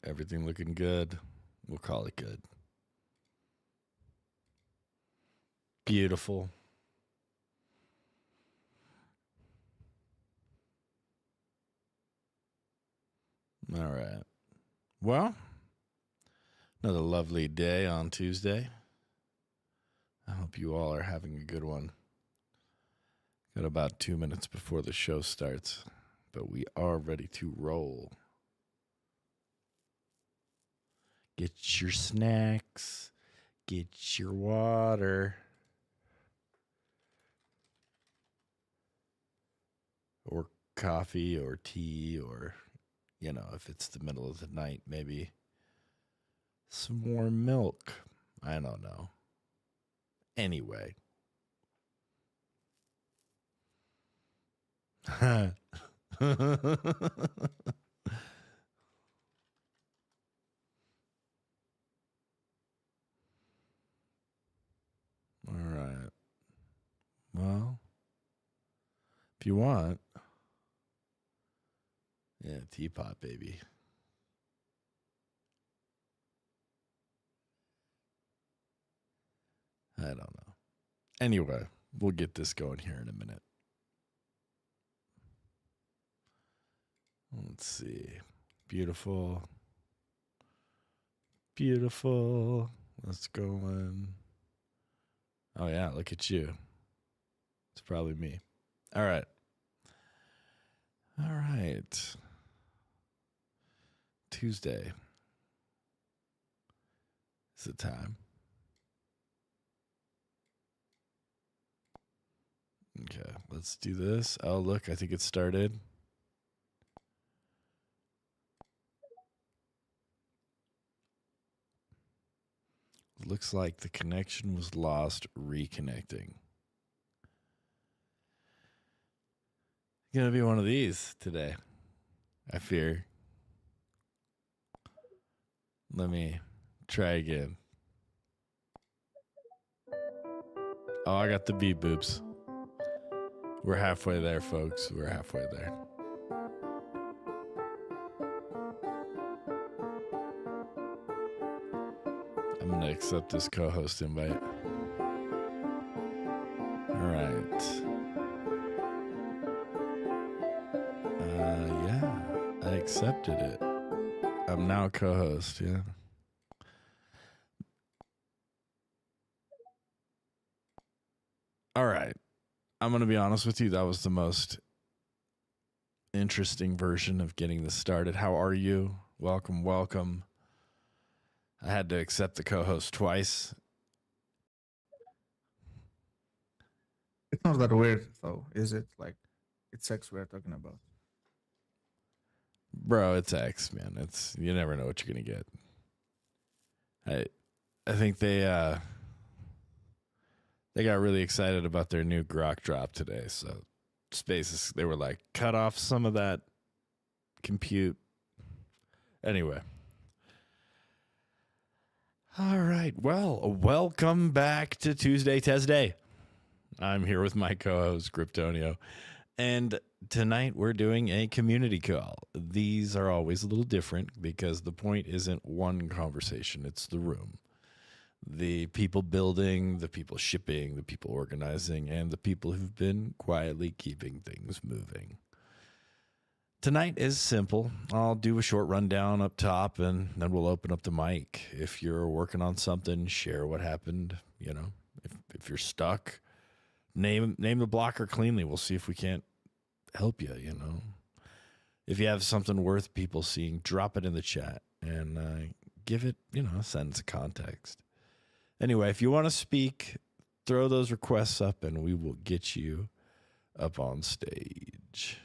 Everything looking good. We'll call it good. Beautiful. All right. Well, another lovely day on Tuesday. I hope you all are having a good one. Got about 2 minutes before the show starts, but we are ready to roll. Get your snacks, get your water, or coffee or tea, or, if it's the middle of the night, maybe some warm milk. I don't know. Anyway. All right. Well, if you want, teapot, baby. I don't know. Anyway, we'll get this going here in a minute. Let's see. Beautiful. Beautiful. Let's go in. Oh, yeah, look at you. It's probably me. All right. All right. Tuesday is the time. Okay, let's do this. Oh, look, I think it started. Looks like the connection was lost. Reconnecting. Gonna be one of these today, I fear. Let me try again. Oh, I got the beep boops. We're halfway there, folks. We're halfway there. I'm going to accept this co-host invite. All right. Yeah, I accepted it. I'm now a co-host, yeah. All right. I'm going to be honest with you. That was the most interesting version of getting this started. How are you? Welcome, welcome. I had to accept the co-host twice. It's not that weird, though, is it? Like, it's sex we're talking about. Bro, it's X, man. You never know what you're gonna get. I think they got really excited about their new Grok drop today. So Spaces, they were like, cut off some of that compute. Anyway. All right. Well, welcome back to Tuesday Tezday. I'm here with my co-host, Kryptonio. And tonight we're doing a community call. These are always a little different because the point isn't one conversation. It's the room. The people building, the people shipping, the people organizing, and the people who've been quietly keeping things moving. Tonight is simple. I'll do a short rundown up top, and then we'll open up the mic. If you're working on something, share what happened. If you're stuck, name the blocker cleanly. We'll see if we can't help you. If you have something worth people seeing, drop it in the chat and give it a sense of context. Anyway, if you want to speak, throw those requests up, and we will get you up on stage.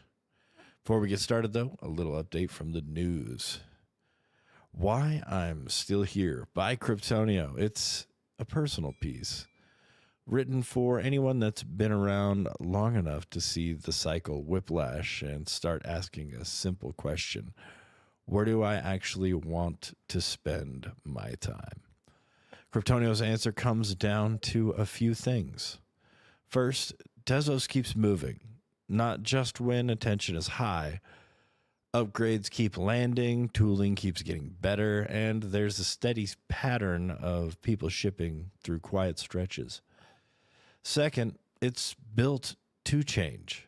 Before we get started, though, a little update from the news. Why I'm Still Here by Kryptonio. It's a personal piece written for anyone that's been around long enough to see the cycle whiplash and start asking a simple question. Where do I actually want to spend my time? Kryptonio's answer comes down to a few things. First, Tezos keeps moving. Not just when attention is high, Upgrades keep landing, tooling keeps getting better, and there's a steady pattern of people shipping through quiet stretches. Second, it's built to change.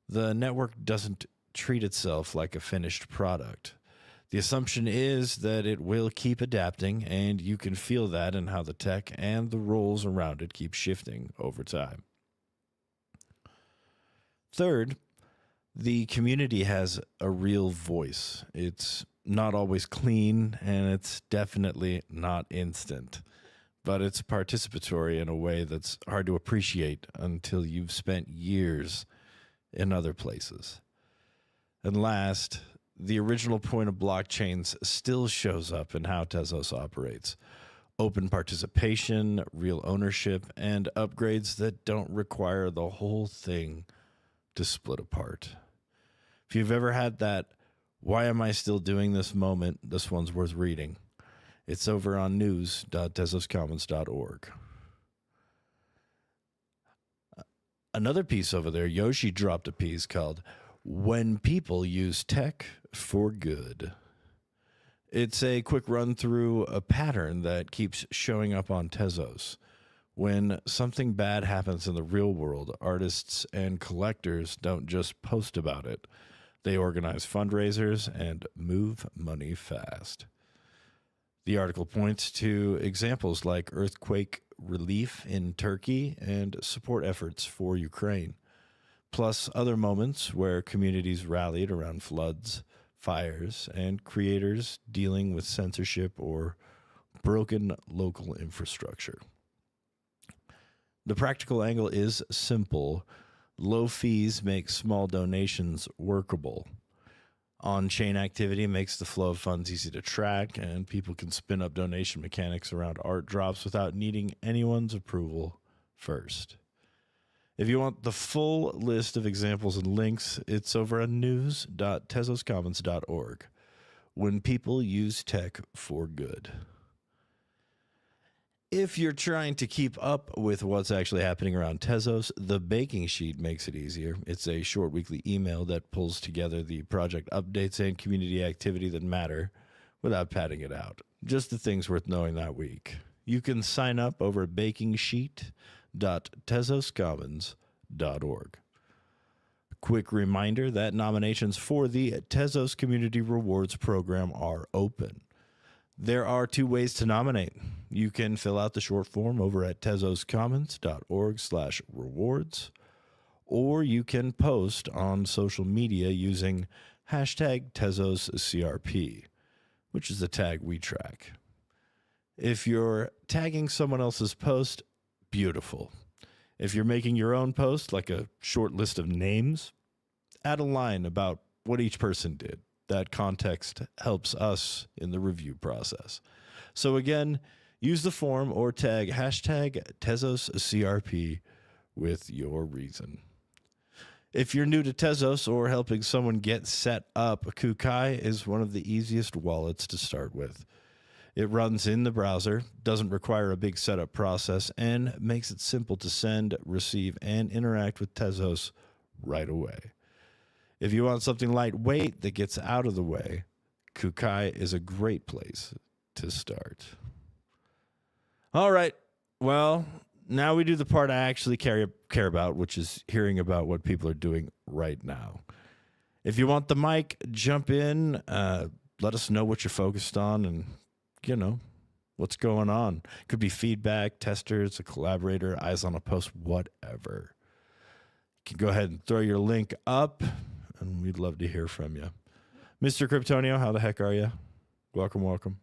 The network doesn't treat itself like a finished product. The assumption is that it will keep adapting, and you can feel that in how the tech and the roles around it keep shifting over time. Third, the community has a real voice. It's not always clean, and it's definitely not instant, but it's participatory in a way that's hard to appreciate until you've spent years in other places. And last, the original point of blockchains still shows up in how Tezos operates. Open participation, real ownership, and upgrades that don't require the whole thing to split apart. If you've ever had that, why am I still doing this moment, this one's worth reading. It's over on news.tezoscommons.org. Another piece over there, Yoshi dropped a piece called When People Use Tech for Good. It's a quick run through a pattern that keeps showing up on Tezos. When something bad happens in the real world, artists and collectors don't just post about it. They organize fundraisers and move money fast. The article points to examples like earthquake relief in Turkey and support efforts for Ukraine, plus other moments where communities rallied around floods, fires, and creators dealing with censorship or broken local infrastructure. The practical angle is simple. Low fees make small donations workable. On-chain activity makes the flow of funds easy to track, and people can spin up donation mechanics around art drops without needing anyone's approval first. If you want the full list of examples and links, it's over at news.tezoscommons.org. When people use tech for good. If you're trying to keep up with what's actually happening around Tezos, the baking sheet makes it easier. It's a short weekly email that pulls together the project updates and community activity that matter without padding it out. Just the things worth knowing that week. You can sign up over at bakingsheet.tezoscommons.org. Quick reminder that nominations for the Tezos Community Rewards Program are open. There are two ways to nominate. You can fill out the short form over at tezoscommons.org/rewards, or you can post on social media using hashtag TezosCRP, which is the tag we track. If you're tagging someone else's post, beautiful. If you're making your own post, like a short list of names, add a line about what each person did. That context helps us in the review process. So again, use the form or tag hashtag TezosCRP with your reason. If you're new to Tezos or helping someone get set up, Kukai is one of the easiest wallets to start with. It runs in the browser, doesn't require a big setup process, and makes it simple to send, receive, and interact with Tezos right away. If you want something lightweight that gets out of the way, Kukai is a great place to start. All right. Well, now we do the part I actually care about, which is hearing about what people are doing right now. If you want the mic, jump in. Let us know what you're focused on and, what's going on. Could be feedback, testers, a collaborator, eyes on a post, whatever. You can go ahead and throw your link up, and we'd love to hear from you. Mr. Kryptonio, how the heck are you? Welcome.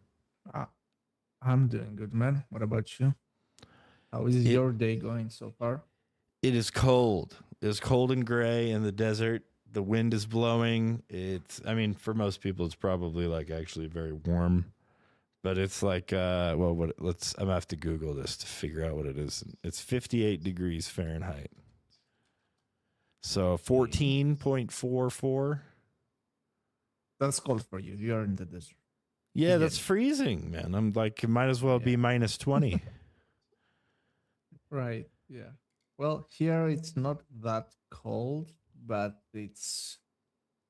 I'm doing good, man. What about you? How is your day going so far? It is cold. It's cold and gray in the desert. The wind is blowing. For most people, it's probably actually very warm. But it's I'm gonna have to Google this to figure out what it is. It's 58 degrees Fahrenheit. So 14.44. That's cold for you. You're in the desert. Yeah, that's freezing, man. I'm like, it might as well be minus 20. Right. Yeah. Well, here it's not that cold, but it's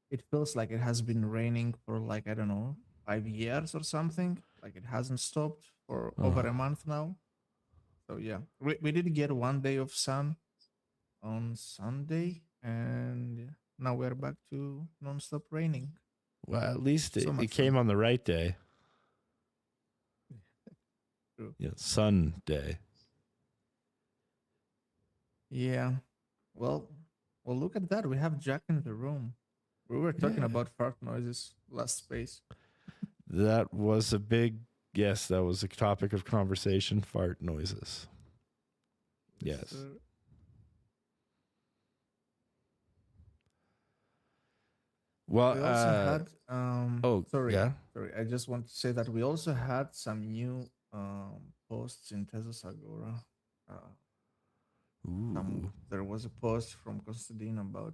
it feels like it has been raining for like I don't know 5 years or something. Like it hasn't stopped for over Oh, a month now. So yeah, we did get one day of sun on Sunday, and yeah, now we're back to nonstop raining. well, at least So it much came fun. on the right day. True. Yeah, Sunday. Yeah. Well, well, look at that. We have Jack in the room. We were talking Yeah, about fart noises last space. that was a big, yes, that was a topic of conversation, fart noises. Yes, Yes. sir. Well, We also had oh, sorry, yeah. sorry. I just want to say that we also had some new posts in Tezos Agora. Uh, Ooh. there was a post from Constantine about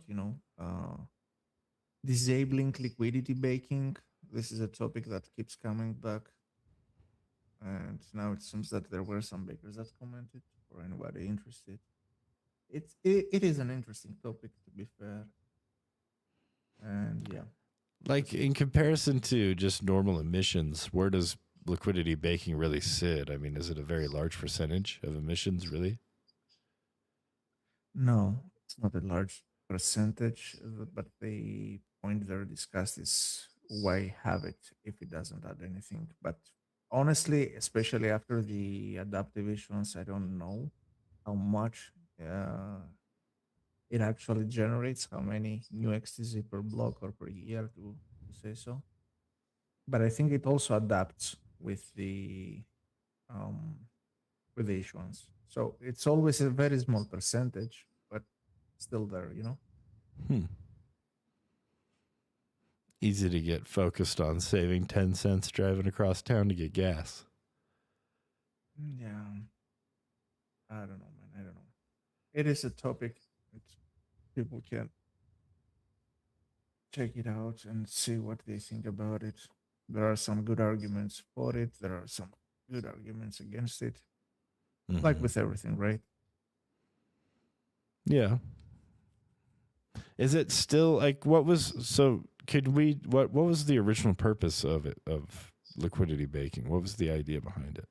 disabling liquidity baking. This is a topic that keeps coming back, and now it seems that there were some bakers that commented. For anybody interested, it is an interesting topic to be fair, and yeah, Like that's in it. comparison to just normal emissions, where does liquidity baking really sit? I mean, is it a very large percentage of emissions, really? No, it's not a large percentage, but the point they're discussed is why have it if it doesn't add anything. But honestly, especially after the adaptive issuance, I don't know how much it actually generates, how many new XTZ per block or per year to say so. But I think it also adapts um, with the issuance. So it's always a very small percentage, but still there. Hmm. Easy to get focused on saving 10 cents driving across town to get gas. Yeah, I don't know, man. I don't know. It is a topic that people can check it out and see what they think about it. There are some good arguments for it. There are some good arguments against it. Like Mm-hmm. with everything, right? Yeah. Is it still like what was so could we what was the original purpose of it of liquidity baking? What was the idea behind it?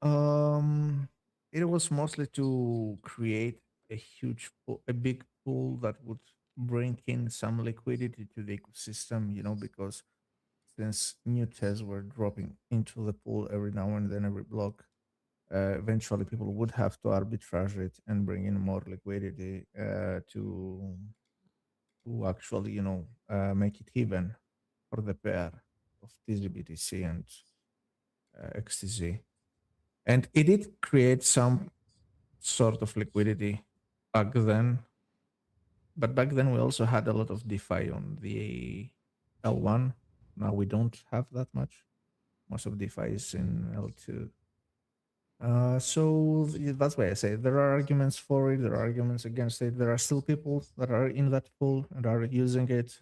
Um, it was mostly to create a big pool that would bring in some liquidity to the ecosystem. Because since new tests were dropping into the pool every now and then, every block, eventually people would have to arbitrage it and bring in more liquidity to actually, make it even for the pair of TZBTC and XTZ. And it did create some sort of liquidity back then. But back then, we also had a lot of DeFi on the L1. Now we don't have that much. Most of DeFi is in L2. That's why I say there are arguments for it, there are arguments against it. There are still people that are in that pool and are using it.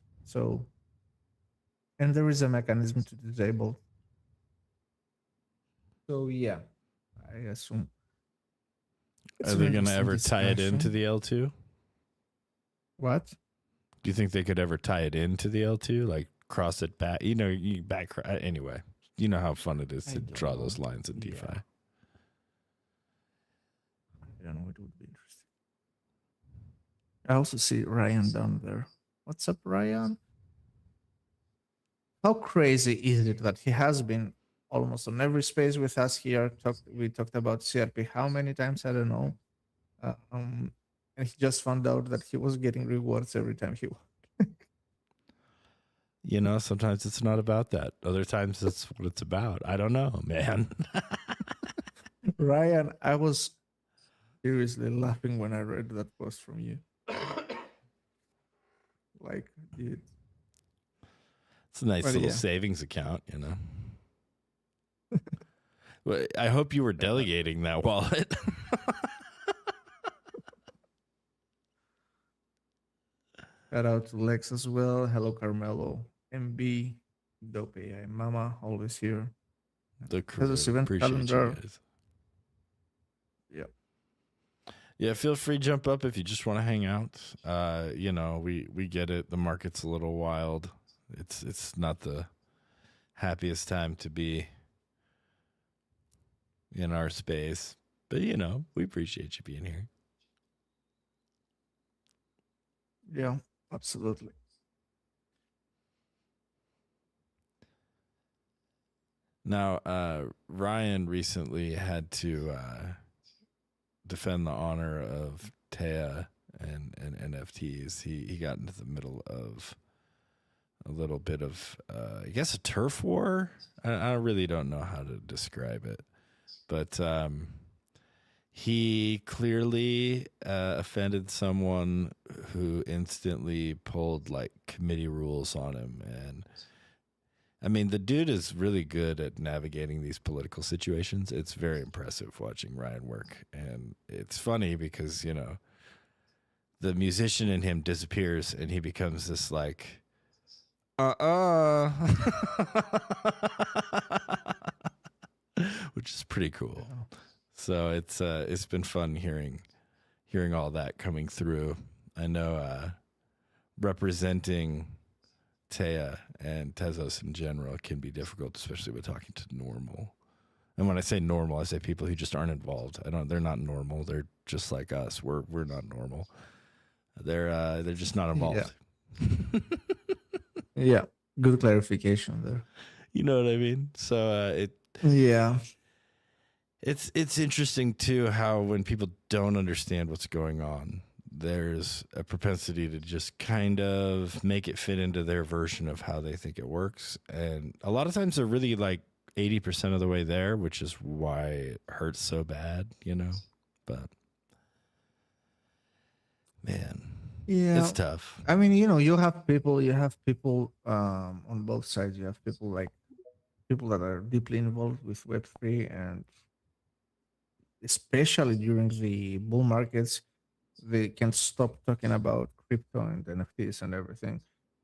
And there is a mechanism to disable. So, yeah, I assume it's Are an they going to interesting ever tie it into discussion. the L2? What? Do you think they could ever tie it into the L2 like cross it back, you back anyway. You know how fun it is I to don't draw know. those lines in Yeah, DeFi. I don't know. It would be interesting. I also see Ryan down there. What's up, Ryan? How crazy is it that he has been almost on every space with us here? We talked about CRP how many times? I don't know. Um, and he just found out that he was getting rewards every time he. Sometimes it's not about that. Other times that's what it's about. I don't know, man. Ryan, I was seriously laughing when I read that post from you. Like, dude. It's a nice But little yeah, savings account. Well, I hope you were uh, delegating that wallet. shout out to Lex as well. Hello, Carmelo. MB, Dope AI Mama, always here. The Has this crew. event Appreciate you calendar. guys. Yeah. Yeah, feel free to jump up if you just want to hang out. We get it. The market's a little wild. It's not the happiest time to be in our space, but we appreciate you being here. Yeah, absolutely. Now, Ryan recently had to defend the honor of Taya and NFTs. He got into the middle of a little bit of, I guess, a turf war. I really don't know how to describe it, but he clearly offended someone who instantly pulled like committee rules on him. And I mean, the dude is really good at navigating these political situations. It's very impressive watching Ryan work. And it's funny because, the musician in him disappears and he becomes this like, uh-uh. Which is pretty cool. Yeah. So it's been fun hearing all that coming through. I know representing Taya and Tezos in general can be difficult, especially with talking to normal. And when I say normal, I say people who just aren't involved. They're not normal. They're just like us. We're not normal. They're just not Yeah. involved. Yeah. Good clarification there. You know what I mean? So Yeah. it's interesting too how when people don't understand what's going on, there's a propensity to just kind of make it fit into their version of how they think it works. And a lot of times they're really like 80% of the way there, which is why it hurts so bad, But man, Yeah. it's tough. I mean, you have people on both sides. You have people that are deeply involved with Web3, and especially during the bull markets, they can't stop talking about crypto and NFTs and everything.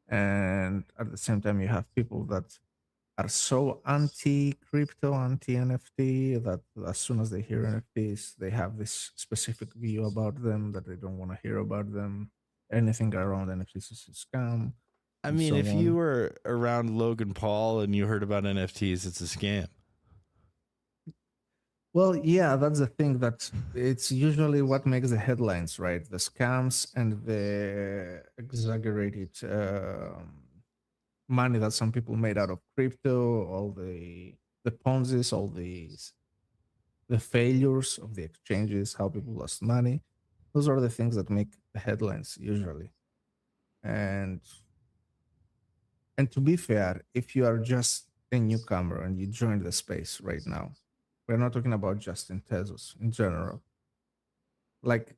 And at the same time, you have people that are so anti crypto, anti NFT that as soon as they hear NFTs, they have this specific view about them that they don't want to hear about them. Anything around NFTs is a scam I and mean, so if you on. were around Logan Paul and you heard about NFTs, it's a scam. Well, yeah, that's the thing. That it's usually what makes the headlines, right? The scams and the exaggerated money that some people made out of crypto, all the Ponzi's, all the failures of the exchanges, how people lost money. Those are the things that make the headlines usually. And and to be fair, if you are just a newcomer and you join the space right now, we're not talking about just in Tezos in general. Like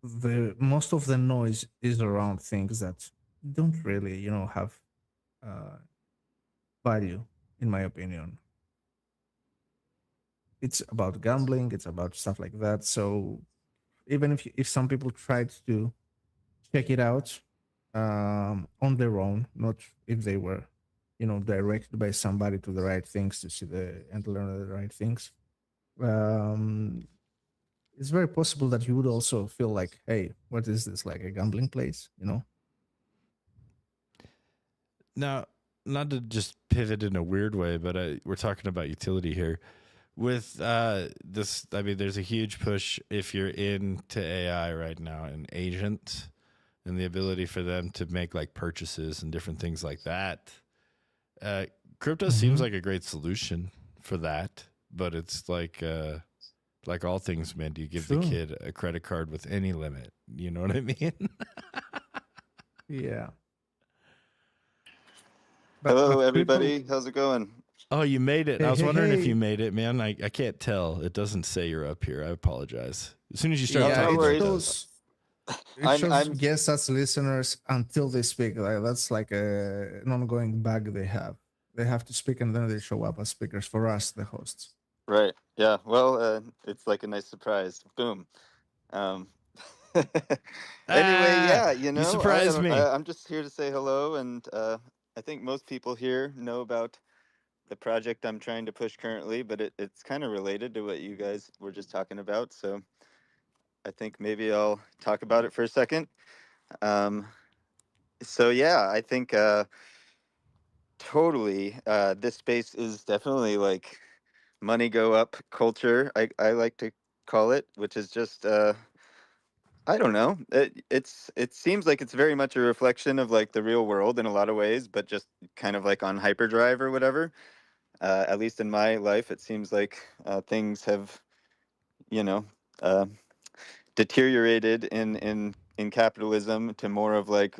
the most of the noise is around things that don't really, have uh, value, in my opinion. It's about gambling. It's about stuff like that. So even if some people tried to check it out on their own, not if they were, directed by somebody to the right things to see the and learn the right things. Um, it's very possible that you would also feel like, hey, what is this, like a gambling place? Now, not to just pivot in a weird way, but we're talking about utility here. With this, I mean, there's a huge push if you're into AI right now and agents and the ability for them to make like purchases and different things like that. Uh, Crypto seems Mm-hmm. like a great solution for that, but it's like all things, man. Do you give the True. kid a credit card with any limit? You know what I mean? Yeah. Hello, But crypto. everybody. How's it going? Oh, you made it. I Hey, was hey, wondering if you hey. made it, man. I can't tell. It doesn't say you're up here. I apologize. As soon as you start No, Yeah, no talking, it though, it worries. does. shows. It I'm shows I'm guests as listeners until they speak. Like that's like an ongoing bug they have. They have to speak and then they show up as speakers for us, the hosts. right. Yeah. Well, it's like a nice surprise. Boom. Um. Anyway, Ah, yeah. you I surprised don't. me. I'm just here to say hello, and I think most people here know about the project I'm trying to push currently, but it's kind of related to what you guys were just talking about. So I think maybe I'll talk about it for a second. Um, so yeah, I think totally this space is definitely like money go up culture. I like to call it, which is just I don't know. It seems like it's very much a reflection of like the real world in a lot of ways, but just kind of like on hyperdrive or whatever. At least in my life, it seems like things have, you know, uh, deteriorated in capitalism to more of like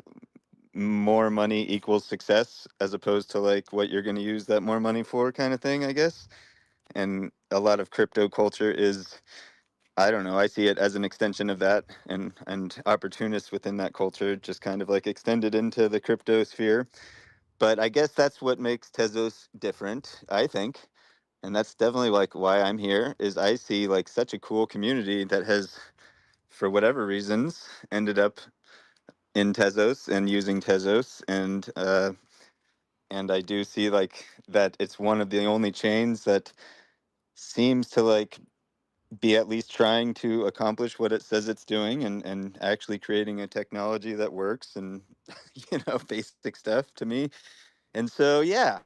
more money equals success as opposed to like what you're going to use that more money for kind of thing, I guess. And a lot of crypto culture is, I don't know, I see it as an extension of that, and opportunists within that culture just kind of like extended into the crypto sphere. But I guess that's what makes Tezos different, I think. And that's definitely like why I'm here is I see like such a cool community that has, for whatever reasons, ended up in Tezos and using Tezos, and I do see like that it's one of the only chains that seems to like be at least trying to accomplish what it says it's doing, and actually creating a technology that works, and basic stuff to me. And so yeah,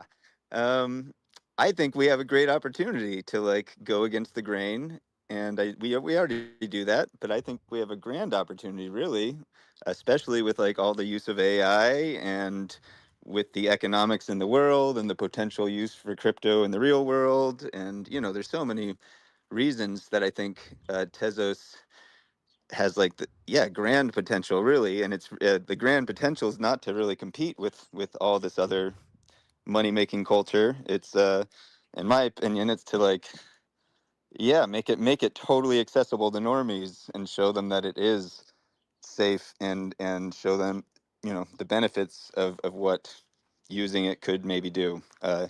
um I think we have a great opportunity to like go against the grain, and we already do that, but I think we have a grand opportunity, really, especially with like all the use of AI, and with the economics in the world and the potential use for crypto in the real world. And there's so many reasons that I think Tezos has like the grand potential, really. And it's the grand potential is not to really compete with all this other money making culture. It's in my opinion, it's to like make it totally accessible to normies, and show them that it is safe, and show them the benefits of what using it could maybe do,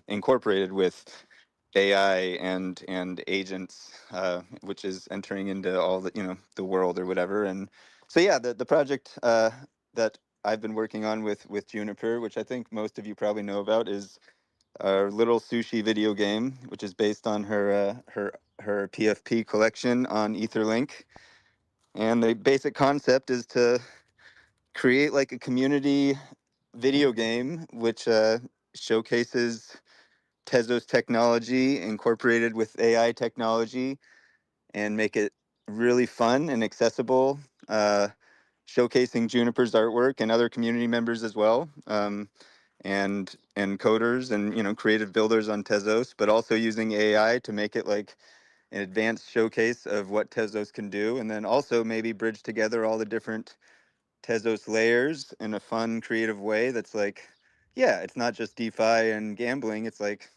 incorporated with AI and agents, which is entering into all the world or whatever. And so yeah, the project that I've been working on with Juniper, which I think most of you probably know about, is our little sushi video game, which is based on her PFP collection on Etherlink. And the basic concept is to create like a community video game which showcases Tezos technology incorporated with AI technology, and make it really fun and accessible, showcasing Juniper's artwork and other community members as well, and coders and creative builders on Tezos, but also using AI to make it like an advanced showcase of what Tezos can do, and then also maybe bridge together all the different Tezos layers in a fun, creative way that's like, yeah, it's not just DeFi and gambling. It's like,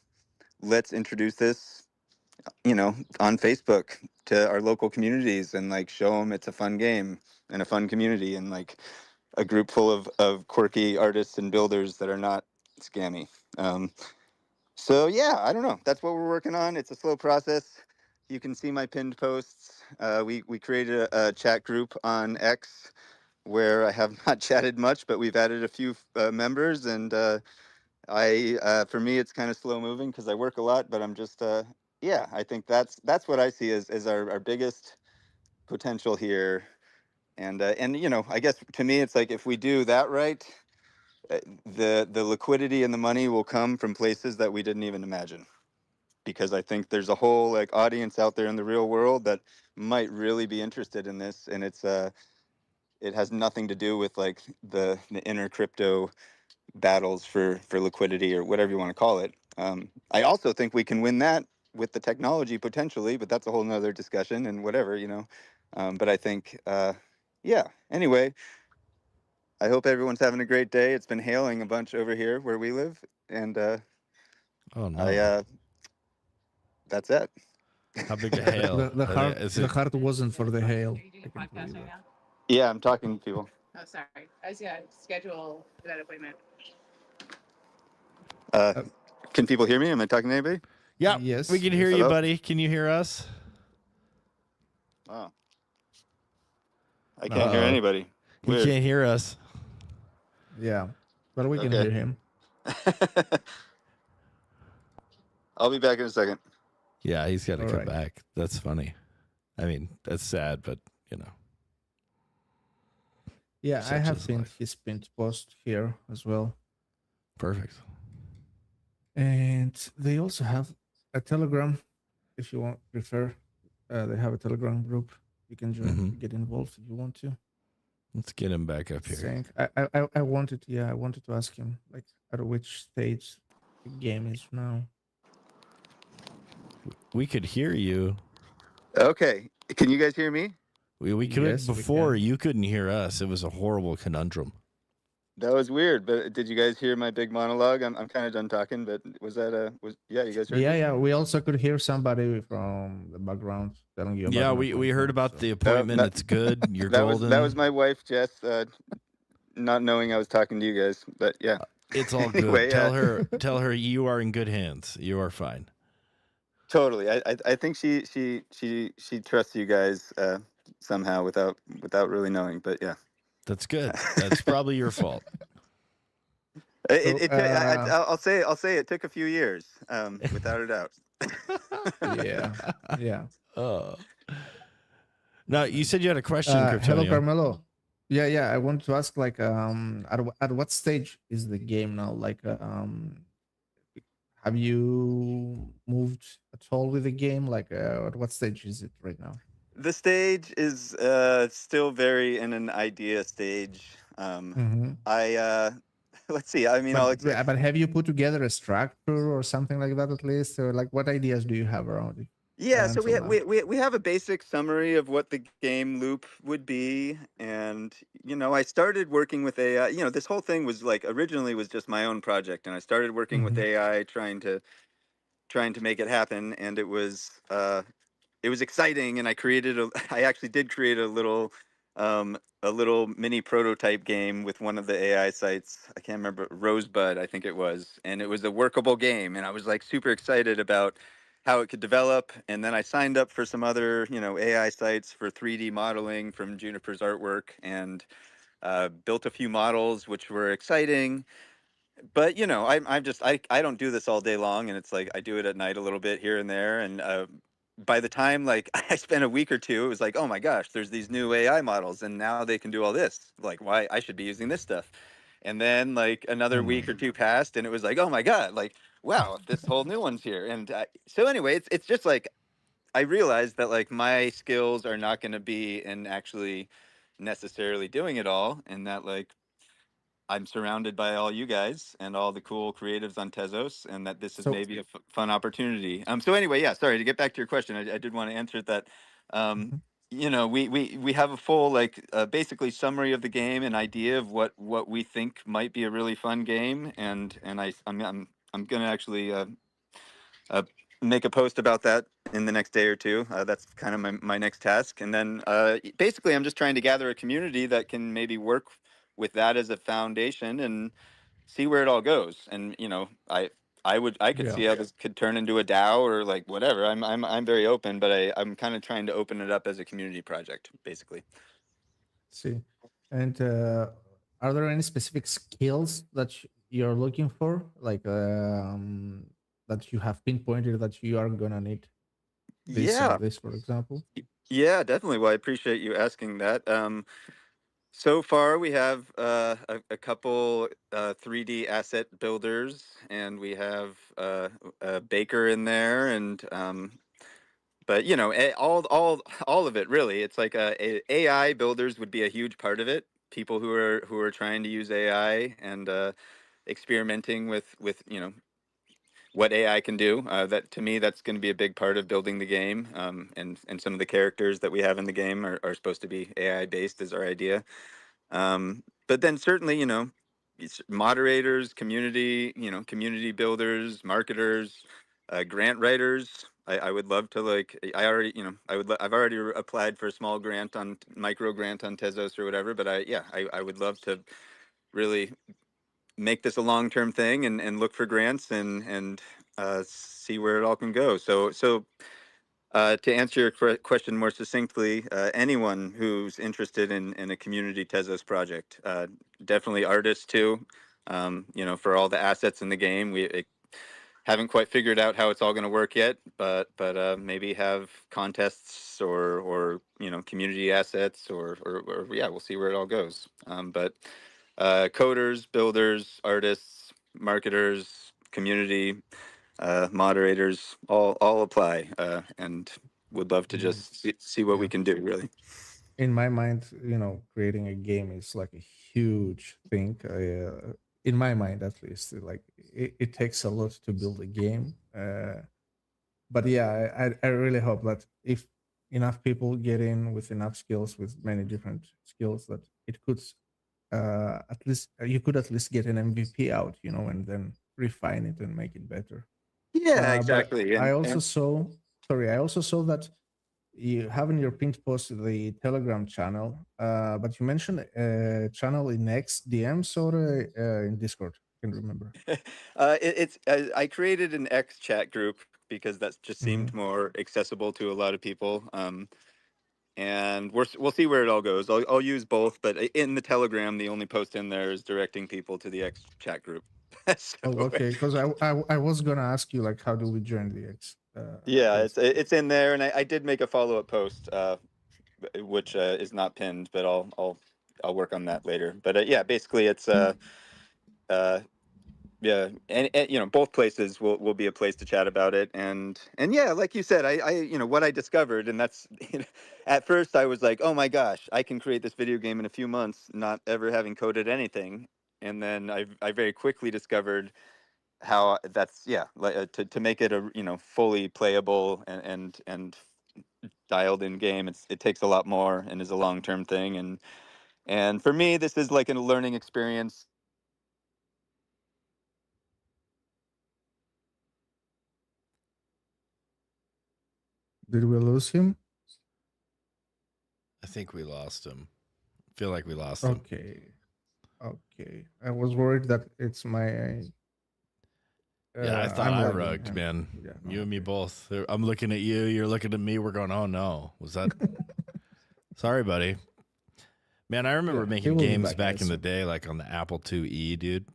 let's introduce this, on Facebook to our local communities, and like show them it's a fun game and a fun community, and like a group full of quirky artists and builders that are not scammy. So yeah, I don't know. That's what we're working on. It's a slow process. You can see my pinned posts. We created a chat group on X where I have not chatted much, but we've added a few members, and for me, it's kind of slow moving because I work a lot, but I'm just yeah, I think that's what I see as our biggest potential here. And I guess to me, it's like if we do that right, the liquidity and the money will come from places that we didn't even imagine. Because I think there's a whole like audience out there in the real world that might really be interested in this, and it has nothing to do with like the inner crypto battles for liquidity or whatever you want to call it. I also think we can win that with the technology potentially, but that's a whole nother discussion and whatever. But I think, yeah. Anyway, I hope everyone's having a great day. It's been hailing a bunch over here where we live, and Oh I no! that's it. How big a hail? The heart Is the it? heart wasn't for the hail. I can tell you that. Yeah, I'm talking to people. Oh, sorry. I just got to schedule that appointment. Uh, Uh, can people hear me? Am I talking to anybody? Yep, we yes, can hear yes. you, Hello? buddy. Can you hear us? Oh, I Uh can't hear oh, anybody. he Weird. can't hear us. Yeah, but we can Okay. hear him. I'll be back in a second. Yeah, he's got to All come right. back. That's funny. I mean, that's sad, but you know. Yeah, I Such have is pinned life. his pinned post here as well. Perfect. And they also have a Telegram if you want prefer. They have a Telegram group. You can join Hmm. to get involved if you want to. Let's get him back up here. Saying I wanted I wanted to ask him like at which stage the game is now. We could hear you. Okay, can you guys hear me? We could Yes, we before. can. You couldn't hear us. It was a horrible conundrum. That was weird, but did you guys hear my big monologue? I'm kind of done talking, but yeah, you guys heard Yeah, me? yeah. We also could hear somebody from the background telling you about Yeah, an we heard appointment. about So the appointment. That It's good. You're that was golden. my wife Jess, not knowing I was talking to you guys, but yeah. It's all good. Anyway, Tell her you are in good hands. You are fine. totally. I think she trusts you guys somehow without really knowing, but yeah. That's good. That's probably your fault. so I'll say it took a few years, without a doubt. yeah, yeah. Oh. Now you said you had a question, Hello, Kryptonio. Carmelo. Yeah, yeah. I want to ask like at what stage is the game now? Like have you moved at all with the game? Like at what stage is it right now? The stage is still very in an idea stage. Mm-hmm. I let's see. I mean, But have you put together a structure or something like that at least? Or like what ideas do you have around it yeah. So until now? we have a basic summary of what the game loop would be, and I started working with AI. This whole thing was like originally was just my own project, and I started working with Mm-hmm. AI trying to make it happen, and it was exciting, and I actually did create a little mini prototype game with one of the AI sites. I can't remember, Rosebud I think it was, and it was a workable game, and I was like super excited about how it could develop. And then I signed up for some other AI sites for 3D modeling from Juniper's artwork, and built a few models which were exciting. But I don't do this all day long, and it's like I do it at night a little bit here and there. And by the time like I spent a week or two, it was like, oh my gosh, there's these new AI models, and now they can do all this. Like, why I should be using this stuff. And then like another week or two passed, and it was like, oh my god, like wow, this whole new one's here. And so anyway, it's just like I realized that like my skills are not going to be in actually necessarily doing it all, and that like I'm surrounded by all you guys and all the cool creatives on Tezos, and that this is So maybe a fun opportunity. So anyway, yeah, sorry to get back to your question. I did want to answer that. Um, mhm. we have a full like basically summary of the game, an idea of what we think might be a really fun game, and I'm gonna actually uh, make a post about that in the next day or two. That's kind of my next task. And then basically, I'm just trying to gather a community that can maybe work with that as a foundation and see where it all goes. And I could Yeah, see how this could turn into a DAO or like whatever. I'm very open, but I'm kind of trying to open it up as a community project, basically. see. And are there any specific skills that you're looking for, like that you have pinpointed that you are gonna need this Yeah, and this, for example? yeah, definitely. Well, I appreciate you asking that. So far, we have a couple 3D asset builders, and we have a baker in there, and but all of it really. It's like AI builders would be a huge part of it. People who are trying to use AI and experimenting with what AI can do. That to me, that's going to be a big part of building the game. And some of the characters that we have in the game are supposed to be AI based, is our idea. But then certainly, moderators, community builders, marketers, grant writers. I would love to like, I already, I've already applied for a small grant on micro grant on Tezos or whatever, but I would love to really make this a long-term thing and look for grants and see where it all can go. So to answer your question more succinctly, anyone who's interested in a community Tezos project, definitely artists too. For all the assets in the game, haven't quite figured out how it's all going to work yet, but maybe have contests or community assets or yeah, we'll see where it all goes. But coders, builders, artists, marketers, community, moderators, all apply, and would love to Mm, just see what we yeah. can do. Really. In my mind, creating a game is like a huge thing. In my mind, at least, like it takes a lot to build a game. But yeah, I really hope that if enough people get in with enough skills, with many different skills, that it could at least you could at least get an MVP out, and then refine it and make it better. Yeah, But exactly. I And also saw, sorry, I also saw that you have in your pinned post the Telegram channel, but you mentioned a channel in X DMs or in Discord. I can remember. it's I created an X chat group because that just Mm. seemed more accessible to a lot of people. And we'll see where it all goes. I'll use both, but in the Telegram, the only post in there is directing people to the X chat group. So Oh, okay. Because I was gonna ask you, like, how do we join the X? yeah, Yes. it's in there, and I did make a follow up post, which is not pinned, but I'll work on that later. But yeah, basically it's uh yeah, and both places will be a place to chat about it, and yeah, like you said, I what I discovered, and that's at first I was like, oh my gosh, I can create this video game in a few months, not ever having coded anything, and then I very quickly discovered how that's yeah, like to make it a fully playable and dialed in game, it takes a lot more and is a long term thing, and for me this is like a learning experience. Did we lose him? I think we lost him. Feel like we lost him. Okay. Okay. I was worried that it's my. Yeah, I thought I'm I lagging. rugged, man. Yeah. No, You and me okay. both. I'm looking at you. You're looking at me. We're going, oh no. Was that? Sorry, buddy. Man, I remember Yeah, he making will be games back, I back in the assume. day, like on the Apple IIe, dude,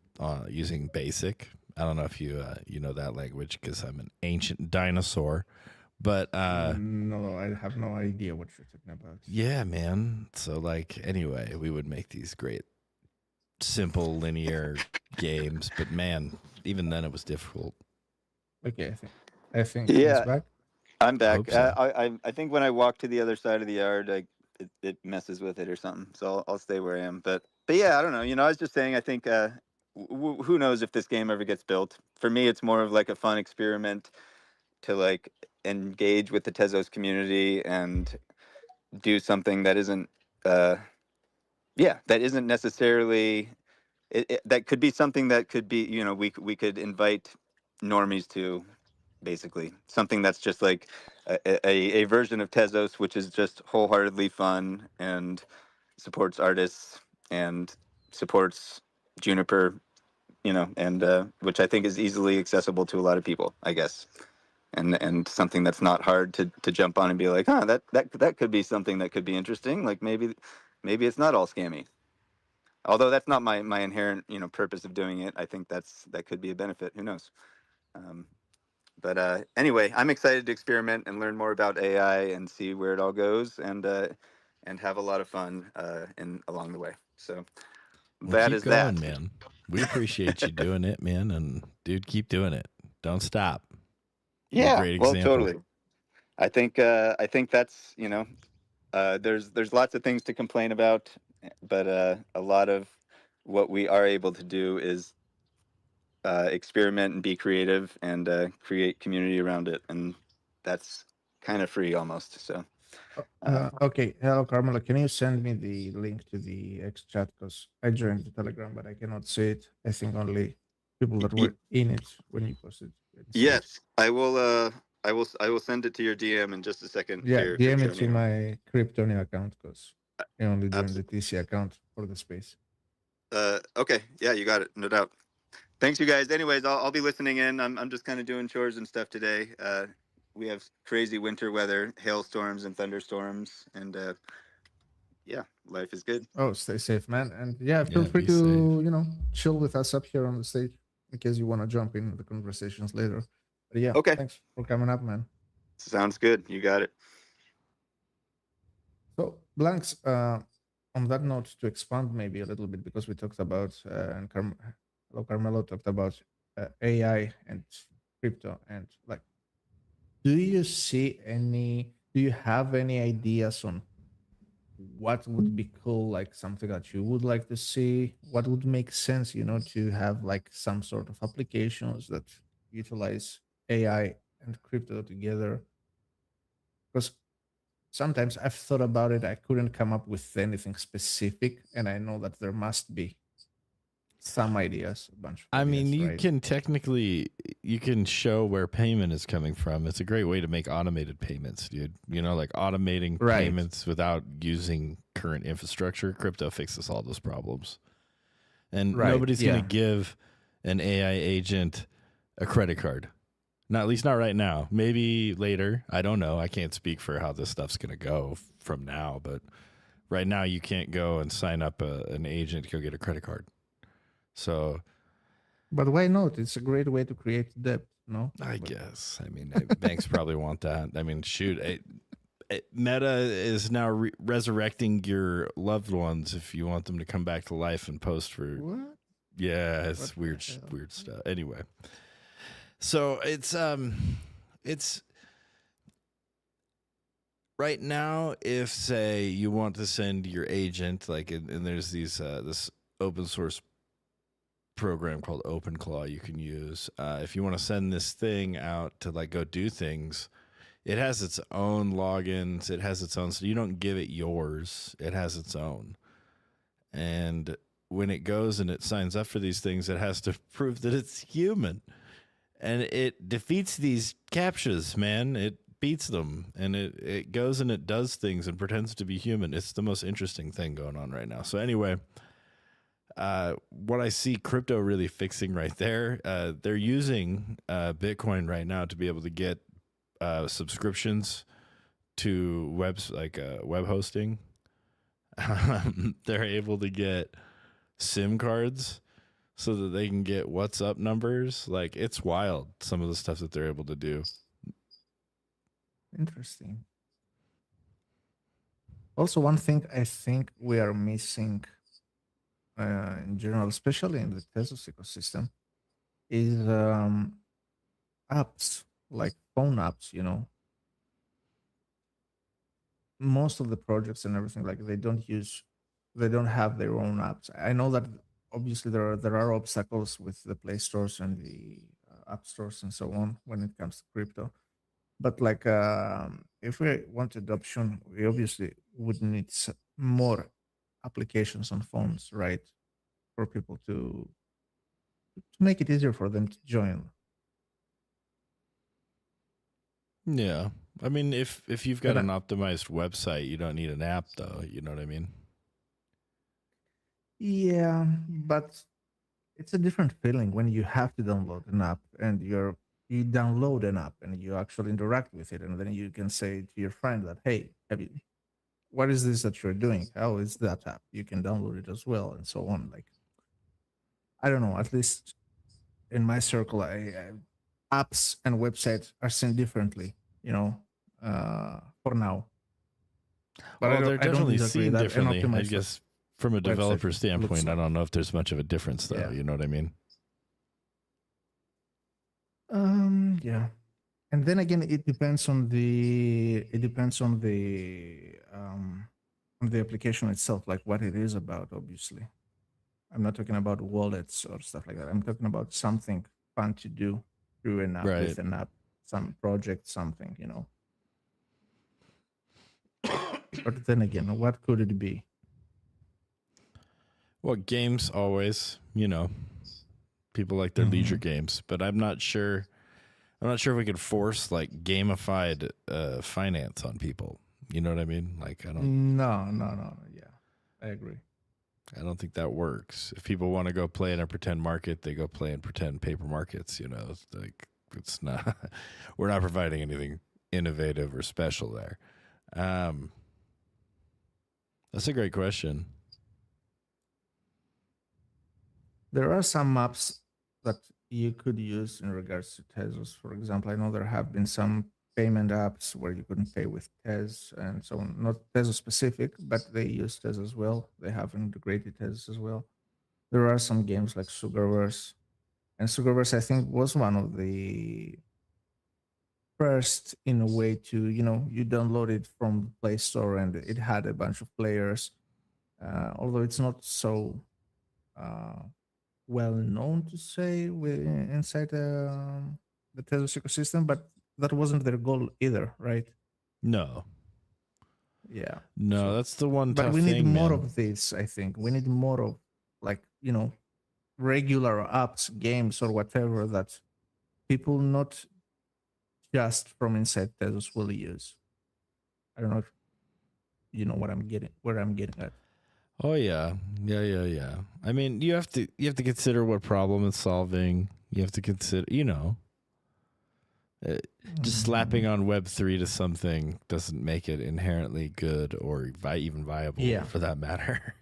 using BASIC. I don't know if you you know that language because I'm an ancient dinosaur. But No, I have no idea what you're talking about. yeah, man. So like, anyway, we would make these great, simple, linear games. But man, even then it was difficult. Okay, I think he's Yeah, back. I'm I back. hope so. I think when I walk to the other side of the yard, it messes with it or something. So I'll stay where I am. But yeah, I don't know. I was just saying. I think who knows if this game ever gets built. For me, it's more of like a fun experiment to like engage with the Tezos community and do something that isn't uh that isn't necessarily that could be something that could be we could invite normies to, basically something that's just like a version of Tezos which is just wholeheartedly fun and supports artists and supports Juniper, and which I think is easily accessible to a lot of people, I guess, and something that's not hard to jump on and be like, that could be something that could be interesting, like maybe it's not all scammy. Although that's not my inherent purpose of doing it. I think that could be a benefit. Who knows? Um, but anyway, I'm excited to experiment and learn more about AI and see where it all goes, and have a lot of fun in along the way. So Well, that keep is that. going, man. We appreciate you doing it, man. And dude, keep doing it. Don't stop. You're a Yeah, great well, example. totally. I think that's there's lots of things to complain about, but a lot of what we are able to do is experiment and be creative and create community around it, and that's kind of free almost. So Okay, hello Carmela. Can you send me the link to the X chat? Because I joined the Telegram, but I cannot see it. I think only people that y- were in it when you posted can see it. yes, I will. I will send it to your DM in just a second Yeah, here, DM it to Kryptonio. my Kryptonia account because I only joined the Absolutely. TC account for the space. Okay. Yeah, you got it. No doubt. Thanks, you guys. Anyways, I'll be listening in. I'm just kind of doing chores and stuff today. We have crazy winter weather, hailstorms and thunderstorms, and yeah, life is good. Oh, stay safe, man. And yeah, feel Yeah, free be safe. to, chill with us up here on the stage. in case you want to jump in the conversations later. But yeah, Okay, thanks for coming up, man. sounds good. You got it. So, Blanks, on that note, to expand maybe a little bit, because we talked about, and Carmelo talked about AI and crypto, and like, do you have any ideas on what would be cool, like something that you would like to see? What would make sense, to have like some sort of applications that utilize AI and crypto together? Because sometimes I've thought about it, I couldn't come up with anything specific, and I know that there must be some ideas, a bunch of I mean, ideas, you right? can technically you can show where payment is coming from. It's a great way to make automated payments, dude. You know, like automating Right. payments without using current infrastructure. Crypto fixes all those problems. And Right. nobody's going to Yeah. give an AI agent a credit card. Not, at least not right now. Maybe later. I don't know. I can't speak for how this stuff's going to go from now, but right now you can't go and sign up an agent to go get a credit card. So But why not? It's a great way to create debt, no? I But- guess. I mean, banks probably want that. I mean, shoot, Meta is now resurrecting your loved ones if you want them to come back to life and post for. What? Yeah, it's What the weird, hell? weird stuff. Anyway, so it's right now. If say you want to send your agent, like, and there's these this open source program called OpenClaw you can use. If you want to send this thing out to like go do things, it has its own logins. It has its own, so you don't give it yours. It has its own. And when it goes and it signs up for these things, it has to prove that it's human. And it defeats these captchas, man. It beats them. And it goes and it does things and pretends to be human. It's the most interesting thing going on right now. So anyway, what I see crypto really fixing right there, they're using Bitcoin right now to be able to get subscriptions to web hosting. They're able to get SIM cards so that they can get WhatsApp numbers. Like, it's wild, some of the stuff that they're able to do. Interesting. Also, one thing I think we are missing in general, especially in the Tezos ecosystem, is apps, like phone apps, most of the projects and everything, like they don't have their own apps. I know that obviously there are obstacles with the Play stores and the app stores and so on when it comes to crypto. But like, if we want adoption, we obviously would need more applications on phones, right? For people to make it easier for them to join. Yeah. I mean, if you've got And an optimized website, you don't need an app, though. You know what I mean? yeah, but it's a different feeling when you have to download an app and you download an app and you actually interact with it, and then you can say to your friend that, hey, what is this that you're doing? How is that app? You can download it as well, and so on. Like, I don't know, at least in my circle, apps and websites are seen differently, for now. But Well, they're I don't definitely disagree seen that an differently. I optimized guess from a website developer looks standpoint, I like. don't know if there's much of a difference, though. Yeah. You know what I mean? Yeah. And then again, it depends on the application itself, like what it is about. Obviously, I'm not talking about wallets or stuff like that. I'm talking about something fun to do through an app, Right. with an app, some project, something. But then again, what could it be? Well, games always, people like their leisure games, but I'm not sure. I'm not sure if we could force like gamified finance on people. You know what I mean? Like, I don't. No. Yeah, I agree. I don't think that works. If people want to go play in a pretend market, they go play in pretend paper markets. It's like, it's not. We're not providing anything innovative or special there. That's a great question. There are some apps that you could use in regards to Tezos. For example, I know there have been some payment apps where you couldn't pay with Tez and so on. Not Tezos specific, but they use Tez as well. They have integrated Tez as well. There are some games like Sugarverse, and Sugarverse I think was one of the first in a way to, you download it from the Play Store and it had a bunch of players. Although it's not so uh, well known to say inside the Tezos ecosystem, but that wasn't their goal either, right? No, Yeah. no, So, that's the one but tough we need thing, more man. of this. I think we need more of, like, regular apps, games, or whatever that people not just from inside Tezos will use. I don't know if you know what I'm getting, where I'm getting at. Oh yeah, yeah. I mean, you have to consider what problem it's solving. You have to consider, just slapping Mhm. on Web3 to something doesn't make it inherently good or even viable, Yeah. for that matter.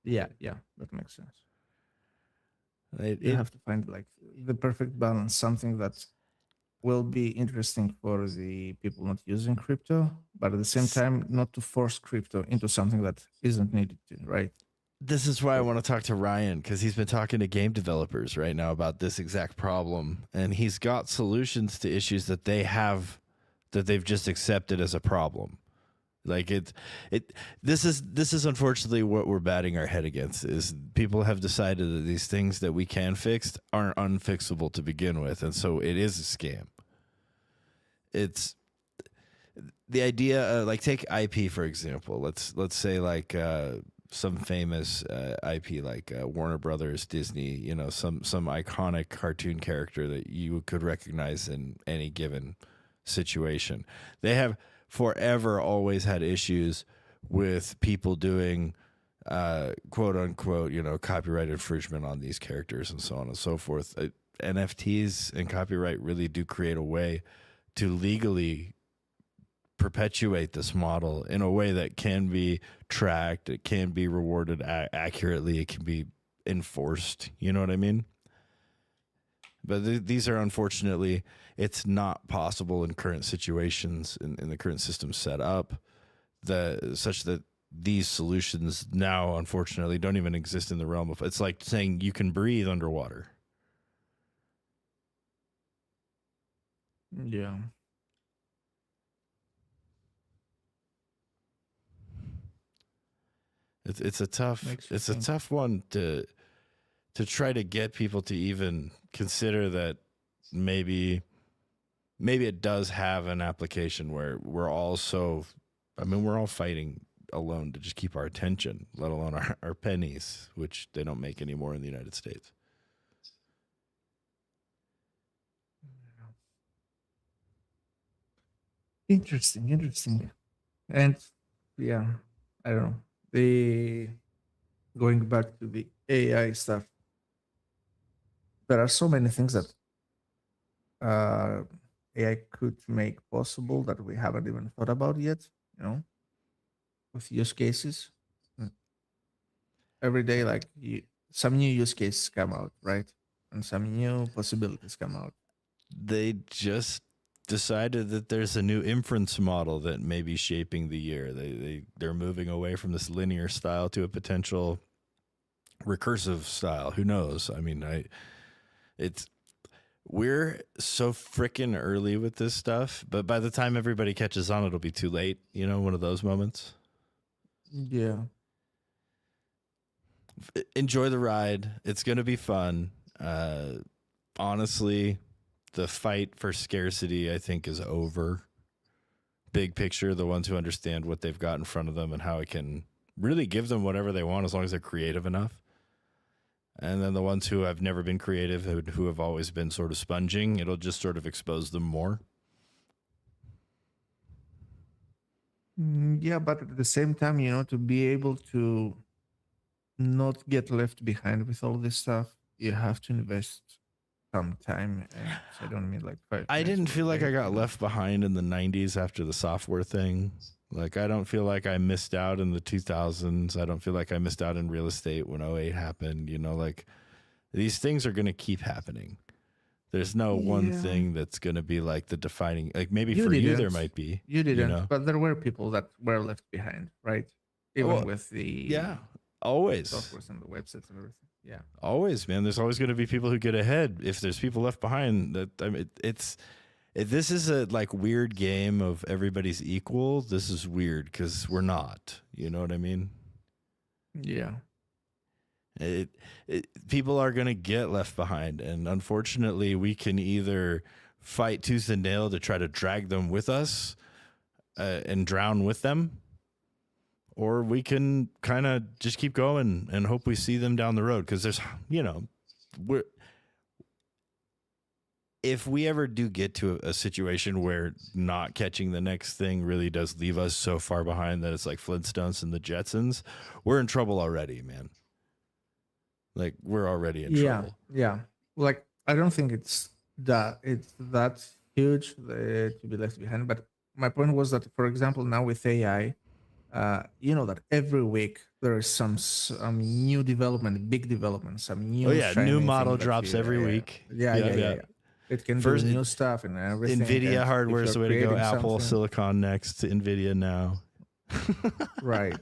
Yeah, that makes sense. It, You it have to find like the perfect balance, something that will be interesting for the people not using crypto, but at the same time, not to force crypto into something that isn't needed to, right? This is why I So, want to talk to Ryan, because he's been talking to game developers right now about this exact problem, and he's got solutions to issues that they have that they've just accepted as a problem. Like it. This is unfortunately what we're batting our head against. Is people have decided that these things that we can fix aren't unfixable to begin with, and so it is a scam. It's the idea, like take IP for example. Let's say like some famous IP like Warner Brothers, Disney. Some iconic cartoon character that you could recognize in any given situation. They have forever always had issues with people doing quote unquote copyright infringement on these characters and so on and so forth. NFTs and copyright really do create a way to legally perpetuate this model in a way that can be tracked, it can be rewarded accurately, it can be enforced. You know what I mean? But these are unfortunately, it's not possible in current situations in the current system set up, such that these solutions now unfortunately don't even exist in the realm of. It's like saying you can breathe underwater. yeah. It's a tough Makes you it's a think. tough one to try to get people to even consider that maybe it does have an application where we're all so. I mean, we're all fighting alone to just keep our attention, let alone our pennies, which they don't make anymore in the United States. Interesting. And yeah, I don't know. The Going back to the AI stuff, there are so many things that uh, AI could make possible that we haven't even thought about yet, with use cases. Mm. Every day, like some new use cases come out, right? And some new possibilities come out. They just decided that there's a new inference model that may be shaping the year. They're moving away from this linear style to a potential recursive style. Who knows? I mean, it's we're so freaking early with this stuff, but by the time everybody catches on, it'll be too late. One of those moments. Yeah. Enjoy the ride. It's going to be fun. Honestly, the fight for scarcity, I think, is over. Big picture, the ones who understand what they've got in front of them and how it can really give them whatever they want as long as they're creative enough. And then the ones who have never been creative, who have always been sort of sponging, it'll just sort of expose them more. Yeah, but at the same time, to be able to not get left behind with all this stuff, you have to invest some time. And I don't mean like 5 I minutes didn't per feel like day, I got left behind in the 90s after the software thing. Like, I don't feel like I missed out in the 2000s. I don't feel like I missed out in real estate when '08 happened. Like, These things are going to keep happening. There's no one Yeah. thing that's going to be like the defining, like maybe You for you, there didn't. might be, You didn't, know? but there were people that were left behind, right? Even Well, with the Yeah, always. softwares and the websites and everything. Yeah. Always, man. There's always going to be people who get ahead. If there's people left behind, I mean, this is a like weird game of everybody's equal. This is weird because we're not. You know what I mean? Yeah. People are going to get left behind, and unfortunately, we can either fight tooth and nail to try to drag them with us and drown with them, or we can kind of just keep going and hope we see them down the road. Because there's, if we ever do get to a situation where not catching the next thing really does leave us so far behind that it's like Flintstones and the Jetsons, we're in trouble already, man. Like, we're already in trouble. Yeah. Like, I don't think it's that huge to be left behind. But my point was that, for example, now with AI, that every week there is some new development, big development, some new. New model drops every week. Yeah. It can do new stuff and everything. NVIDIA hardware is the way to go. Apple Silicon next to NVIDIA now. Right.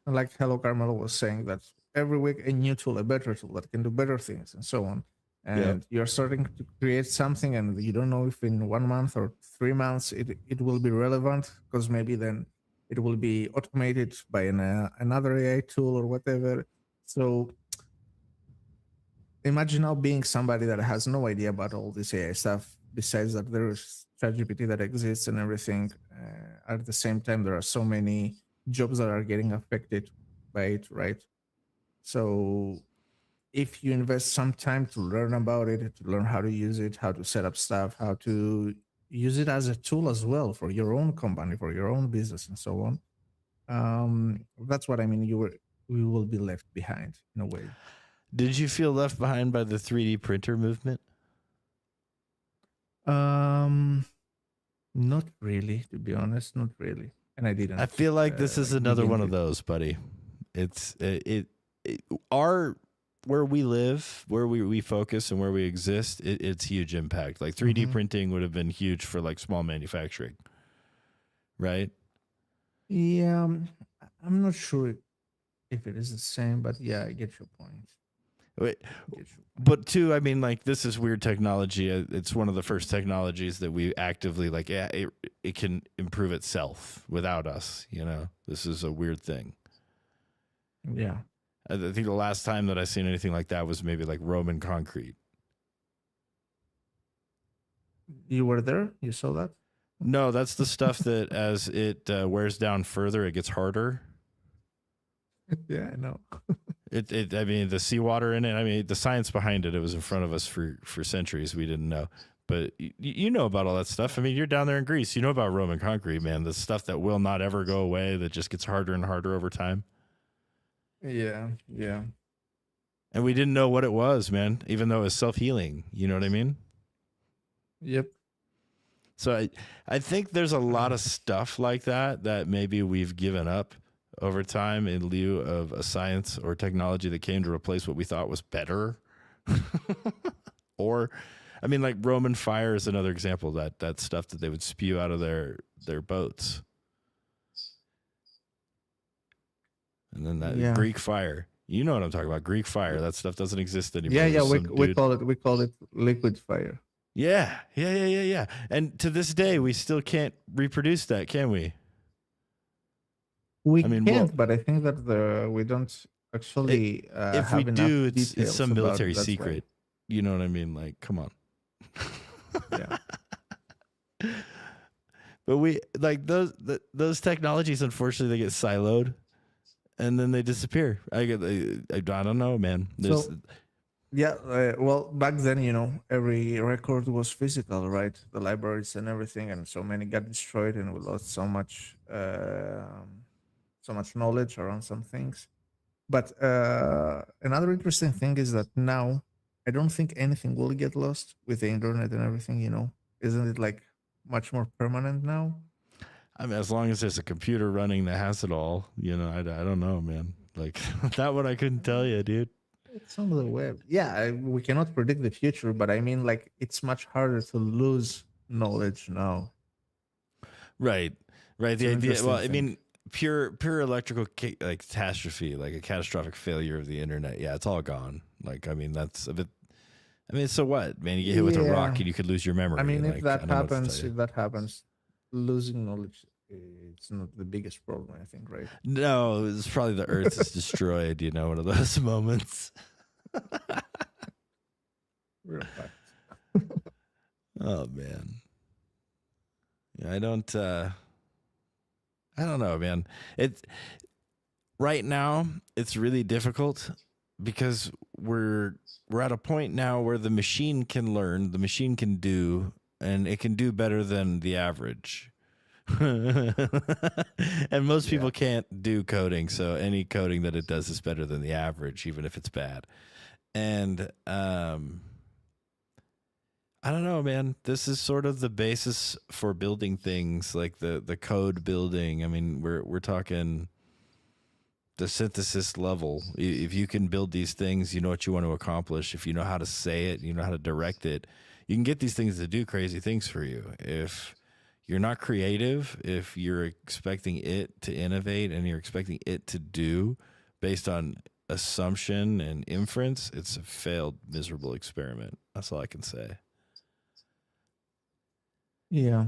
And like Hello Carmelo was saying, that every week a new tool, a better tool that can do better things and so on. And you're starting to create something, and you don't know if in 1 month or 3 months it will be relevant, because maybe then it will be automated by another AI tool or whatever. So imagine now being somebody that has no idea about all this AI stuff, besides that there is ChatGPT that exists and everything. At the same time, there are so many jobs that are getting affected by it, right? So if you invest some time to learn about it, to learn how to use it, how to set up stuff, how to use it as a tool as well for your own company, for your own business, and so on. That's what I mean. We will be left behind in a way. Did you feel left behind by the 3D printer movement? Not really, to be honest, not really. And I didn't. I feel like this is another one of those, buddy. It's where we live, where we focus, and where we exist. It's huge impact. Like 3D printing would have been huge for like small manufacturing, right? Yeah, I'm not sure if it is the same, but yeah, I get your point. But too, I mean, like, this is weird technology. It's one of the first technologies that we actively like. Yeah, it can improve itself without us. This is a weird thing. Yeah, I think the last time that I seen anything like that was maybe like Roman concrete. You were there? You saw that? No, that's the stuff that as it wears down further, it gets harder. Yeah, I know. I mean, the seawater in it. I mean, the science behind it. It was in front of us for centuries. We didn't know, but you know about all that stuff. I mean, you're down there in Greece. You know about Roman concrete, man. The stuff that will not ever go away. That just gets harder and harder over time. Yeah. And we didn't know what it was, man. Even though it was self-healing. You know what I mean? Yep. So I think there's a lot of stuff like that maybe we've given up over time in lieu of a science or technology that came to replace what we thought was better. Or, I mean, like Roman fire is another example, that stuff that they would spew out of their boats. And then that Greek fire. You know what I'm talking about, Greek fire. That stuff doesn't exist anymore. Yeah, we call it liquid fire. Yeah. And to this day, we still can't reproduce that, can we? We can't, but I think that we don't actually if have we enough do, details it's some about military it, that's secret. why. You know what I mean? Like, come on. Yeah. But we like those technologies. Unfortunately, they get siloed, and then they disappear. I don't know, man. Well, back then, every record was physical, right? The libraries and everything, and so many got destroyed, and we lost so much knowledge around some things. But another interesting thing is that now I don't think anything will get lost with the internet and everything. Isn't it like much more permanent now? I mean, as long as there's a computer running that has it all, I don't know, man. Like that one, I couldn't tell you, dude. It's on the web. Yeah, we cannot predict the future, but I mean, like, it's much harder to lose knowledge now. Right. Right. It's The an idea. Well, interesting I thing. mean, pure electrical like catastrophe, like a catastrophic failure of the internet. Yeah, it's all gone. Like, I mean, that's a bit. I mean, so what, man? You get hit with a rock Yeah, and you could lose your memory. I mean, Like, I don't know what to tell you. if that happens, losing knowledge, it's not the biggest problem, I think, right? No, it's probably the Earth is destroyed. You know, one of those moments. Real fact. Oh man. Yeah, I don't know, man. It's right now it's really difficult because we're at a point now where the machine can learn, the machine can do, and it can do better than the average. And most people can't do coding, so any coding that it does is better than the average, even if it's bad. And I don't know, man. This is sort of the basis for building things, like the code building. I mean, we're talking the synthesis level. If you can build these things, you know what you want to accomplish. If you know how to say it, you know how to direct it, you can get these things to do crazy things for you. If you're not creative, if you're expecting it to innovate and you're expecting it to do based on assumption and inference, it's a failed, miserable experiment. That's all I can say. Yeah.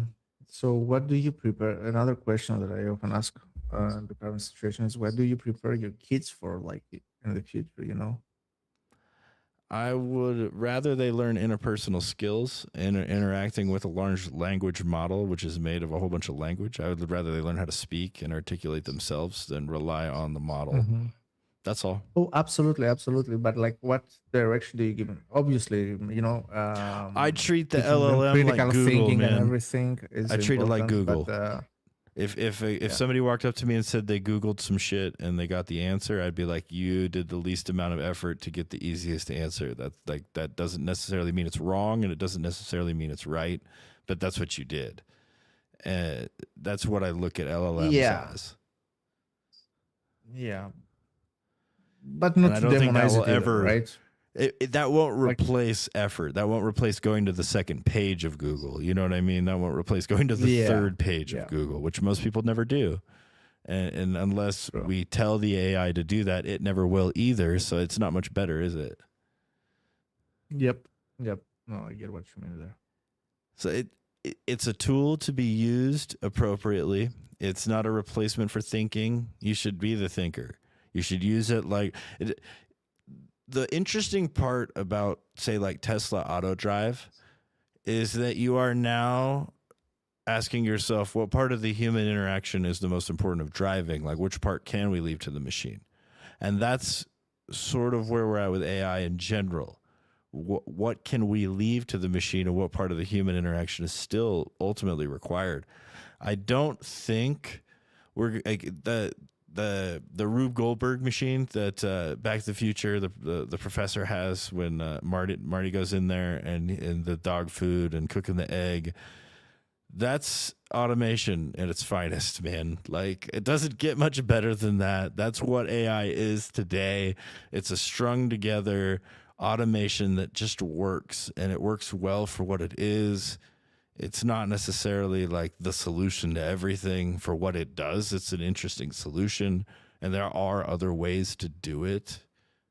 So, what do you prepare? Another question that I often ask in the current situation is, what do you prepare your kids for, like, in the future? You know? I would rather they learn interpersonal skills and interacting with a large language model, which is made of a whole bunch of language. I would rather they learn how to speak and articulate themselves than rely on the model. Mhm. That's all. Oh, absolutely, absolutely. But, like, what direction do you give them? Obviously, you know, I treat the teaching them LLM critical like Google, thinking and man. everything is I treat it like important, Google. But If somebody walked up to me and said they Googled some shit and they got the answer, I'd be like, you did the least amount of effort to get the easiest answer. That doesn't necessarily mean it's wrong, and it doesn't necessarily mean it's right, but that's what you did. And that's what I look at LLMs as. Yeah, but And not I to don't think that demonize will it either, ever right? that won't Like- replace effort. That won't replace going to the second page of Google. You know what I mean? That won't replace going to the Yeah, third page yeah. of Google, which most people never do. And unless True. we tell the AI to do that, it never will either. So it's not much better, is it? Yep. No, I get what you mean there. So it's a tool to be used appropriately. It's not a replacement for thinking. You should be the thinker. You should use it like the interesting part about, say, like Tesla Auto Drive is that you are now asking yourself what part of the human interaction is the most important of driving, like which part can we leave to the machine. And that's sort of where we're at with AI in general. What can we leave to the machine, and what part of the human interaction is still ultimately required? I don't think we're like the Rube Goldberg machine that Back to the Future the professor has when Marty goes in there and the dog food and cooking the egg. That's automation at its finest, man. Like, it doesn't get much better than that. That's what AI is today. It's a strung together automation that just works, and it works well for what it is. It's not necessarily like the solution to everything for what it does. It's an interesting solution, and there are other ways to do it.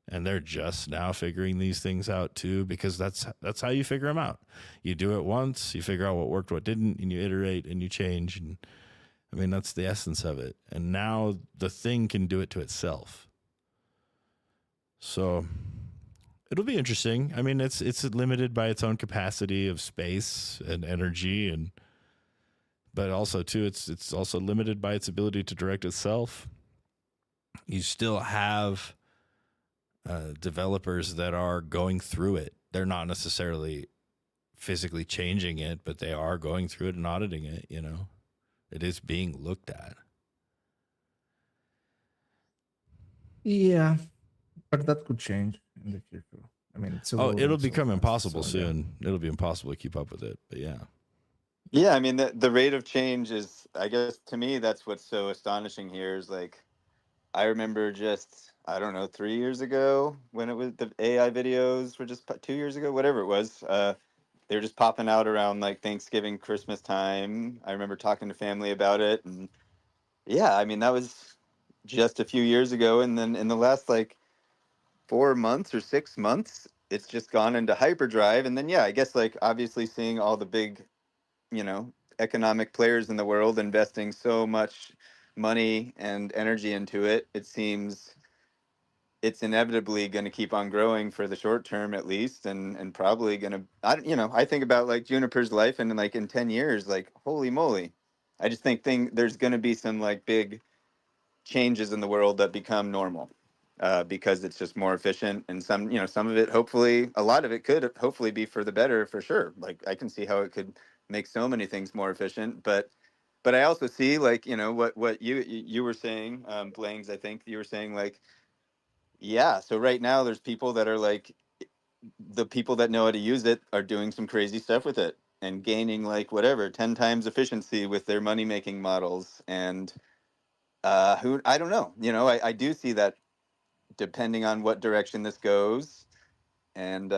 And they're just now figuring these things out too, because that's how you figure them out. You do it once, you figure out what worked, what didn't, and you iterate and you change. And I mean, that's the essence of it. And now the thing can do it to itself. So it'll be interesting. I mean, it's limited by its own capacity of space and energy, but also too, it's also limited by its ability to direct itself. You still have developers that are going through it. They're not necessarily physically changing it, but they are going through it and auditing it. You know, it is being looked at. Yeah, but that could change in the future. I mean, it's It'll evolving so become fast, impossible so, yeah. soon. It'll be impossible to keep up with it. But yeah. Yeah, I mean the rate of change is, I guess, to me that's what's so astonishing here is like I remember just I don't know, 3 years ago when it was the AI videos were just 2 years ago, whatever it was. They were just popping out around like Thanksgiving, Christmas time. I remember talking to family about it, and yeah, I mean that was just a few years ago, and then in the last like 4 months or 6 months, it's just gone into hyperdrive. And then yeah, I guess like obviously seeing all the big, economic players in the world investing so much money and energy into it, it seems it's inevitably going to keep on growing for the short term at least, and probably going to I think about like Juniper's life, and like in 10 years, like holy moly, I just think there's going to be some like big changes in the world that become normal, because it's just more efficient, and some of it, hopefully a lot of it could hopefully be for the better, for sure. Like I can see how it could make so many things more efficient, but I also see like what you were saying, Blangs, I think you were saying like, yeah, so right now there's people that are like, the people that know how to use it are doing some crazy stuff with it and gaining like whatever 10 times efficiency with their money making models. And who, I don't know, I do see that depending on what direction this goes, and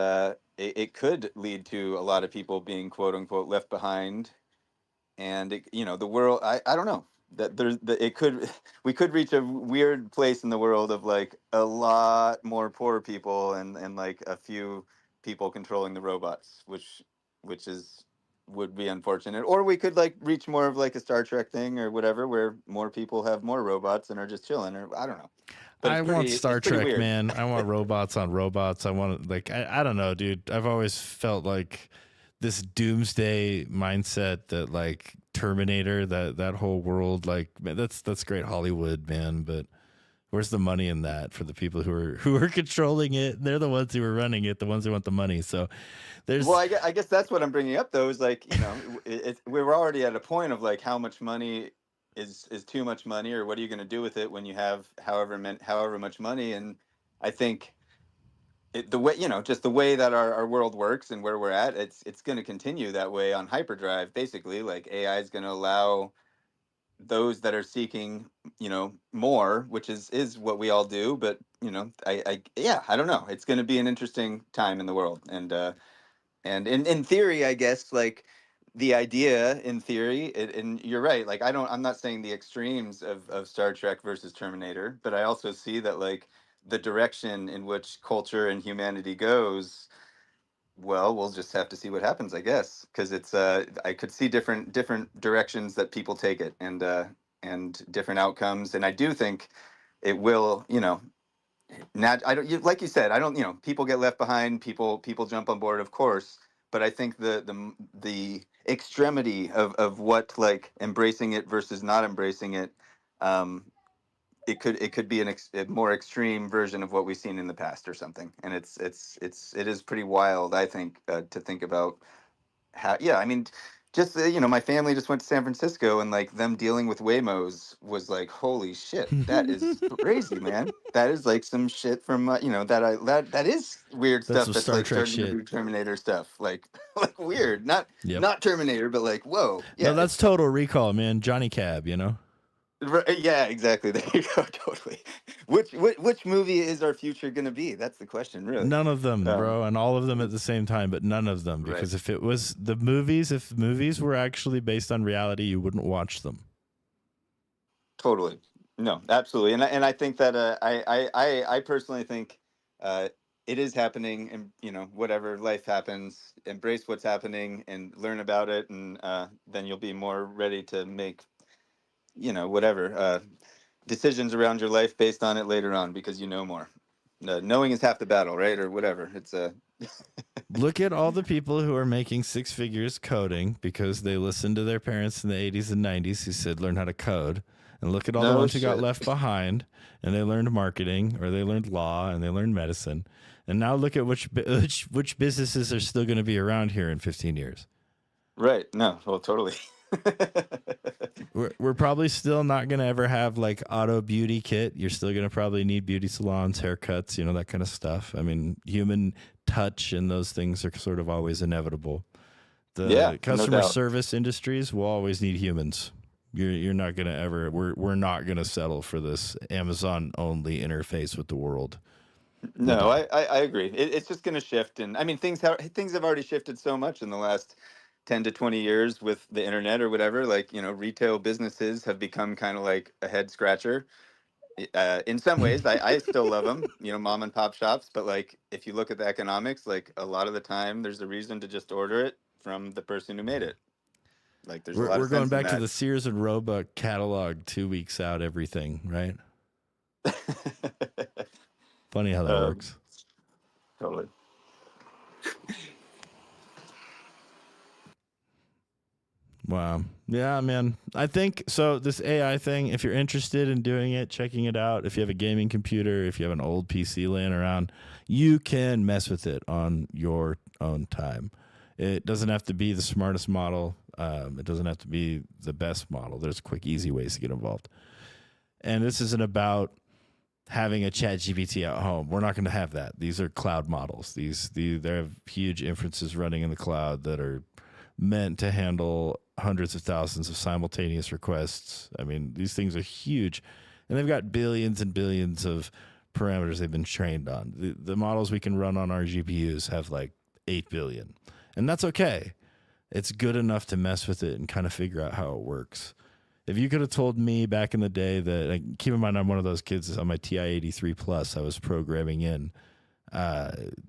it could lead to a lot of people being quote unquote left behind. And the world, I don't know, that it could we could reach a weird place in the world of like a lot more poor people, and like a few people controlling the robots, which is would be unfortunate. Or we could like reach more of like a Star Trek thing or whatever, where more people have more robots and are just chilling, or I don't know. But I want Star it's pretty Trek, weird. man. I want robots on robots. I want like I don't know, dude. I've always felt like this doomsday mindset that like Terminator, that whole world, like man, that's great Hollywood, man. But where's the money in that for the people who are controlling it? They're the ones who are running it, the ones who want the money. So there's Well, I guess that's what I'm bringing up, though, is like, we're already at a point of like how much money is too much money, or what are you going to do with it when you have however much money. And I think the way, just the way that our world works and where we're at, it's going to continue that way on hyperdrive. Basically, like AI is going to allow those that are seeking, more, which is what we all do. But yeah, I don't know. It's going to be an interesting time in the world, and in theory, I guess, like the idea in theory, and you're right. Like I'm not saying the extremes of Star Trek versus Terminator, but I also see that like the direction in which culture and humanity goes. Well, we'll just have to see what happens, I guess, because it's I could see different directions that people take it, and different outcomes, and I do think it will, I don't, like you said, I don't, people get left behind, people jump on board, of course, but I think the extremity of what like embracing it versus not embracing it, um, it could be a more extreme version of what we've seen in the past or something, and it is pretty wild, I think, to think about how, yeah, I mean, just my family just went to San Francisco, and like them dealing with Waymos was like, holy shit, that is crazy, man. That is like some shit from that is weird that's stuff, some that's Star like Trek starting to shit. be Terminator stuff, like like weird, not Yep. not Terminator, but like whoa, No, yeah, that's it's Total Recall, man. Johnny Cab, yeah, exactly. There you go, totally. Which movie is our future gonna be? That's the question, really. None of them, Um, bro, and all of them at the same time, but none of them. right. Because if it was the movies, if movies were actually based on reality, you wouldn't watch them. Totally. No, absolutely. And I think that I personally think uh it is happening, and whatever life happens, embrace what's happening and learn about it, and then you'll be more ready to make, whatever decisions around your life based on it later on, because you know more. Knowing is half the battle, right? Or whatever. It's Look at all the people who are making six figures coding because they listened to their parents in the 80s and 90s who said learn how to code. And look at all the no ones who got shit. left behind and they learned marketing or they learned law and they learned medicine. And now look at which businesses are still going to be around here in 15 years. Right. No, well, totally. We're probably still not going to ever have like auto beauty kit. You're still going to probably need beauty salons, haircuts, that kind of stuff. I mean, human touch and those things are sort of always inevitable. Yeah, The no customer doubt. service industries will always need humans. You're not gonna ever. We're not gonna settle for this Amazon only interface with the world. We're No, done. I agree. It's just going to shift, and I mean things have already shifted so much in the last 10 to 20 years with the internet or whatever. Like retail businesses have become kind of like a head scratcher. In some ways, I still love them, mom and pop shops. But like if you look at the economics, like a lot of the time, there's a reason to just order it from the person who made it. Like there's a lot We're of going sense in back to that. the Sears and Roebuck catalog, 2 weeks out, everything, right? Funny how that um, works. totally. Wow. Yeah, man. I think so. This AI thing, if you're interested in doing it, checking it out, if you have a gaming computer, if you have an old PC laying around, you can mess with it on your own time. It doesn't have to be the smartest model. It doesn't have to be the best model. There's quick, easy ways to get involved. And this isn't about having a chat GPT at home. We're not going to have that. These are cloud models. They have huge inferences running in the cloud that are meant to handle hundreds of thousands of simultaneous requests. I mean, these things are huge, and they've got billions and billions of parameters they've been trained on. The models we can run on our GPUs have like 8 billion, and that's okay. It's good enough to mess with it and kind of figure out how it works. If you could have told me back in the day that, like, keep in mind, I'm one of those kids on my TI-83 Plus, I was programming in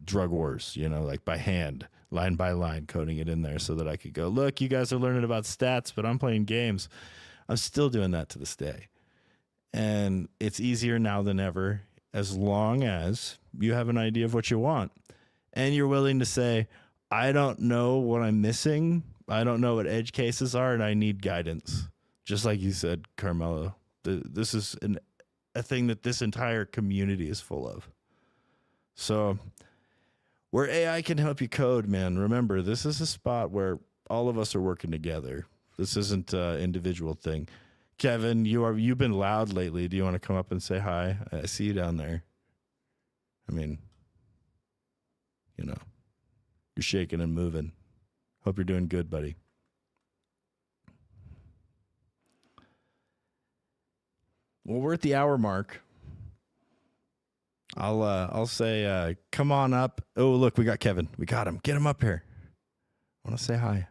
Drug Wars, like by hand, line by line, coding it in there so that I could go, look, you guys are learning about stats, but I'm playing games. I'm still doing that to this day. And it's easier now than ever, as long as you have an idea of what you want and you're willing to say, I don't know what I'm missing. I don't know what edge cases are, and I need guidance. Just like you said, Carmelo, this is a thing that this entire community is full of. So where AI can help you code, man, remember, this is a spot where all of us are working together. This isn't an individual thing. Kevin, you've been loud lately. Do you want to come up and say hi? I see you down there. I mean, you're shaking and moving. Hope you're doing good, buddy. Well, we're at the hour mark. I'll say, come on up. Oh, look, we got Kevin. We got him. Get him up here. I want to say hi.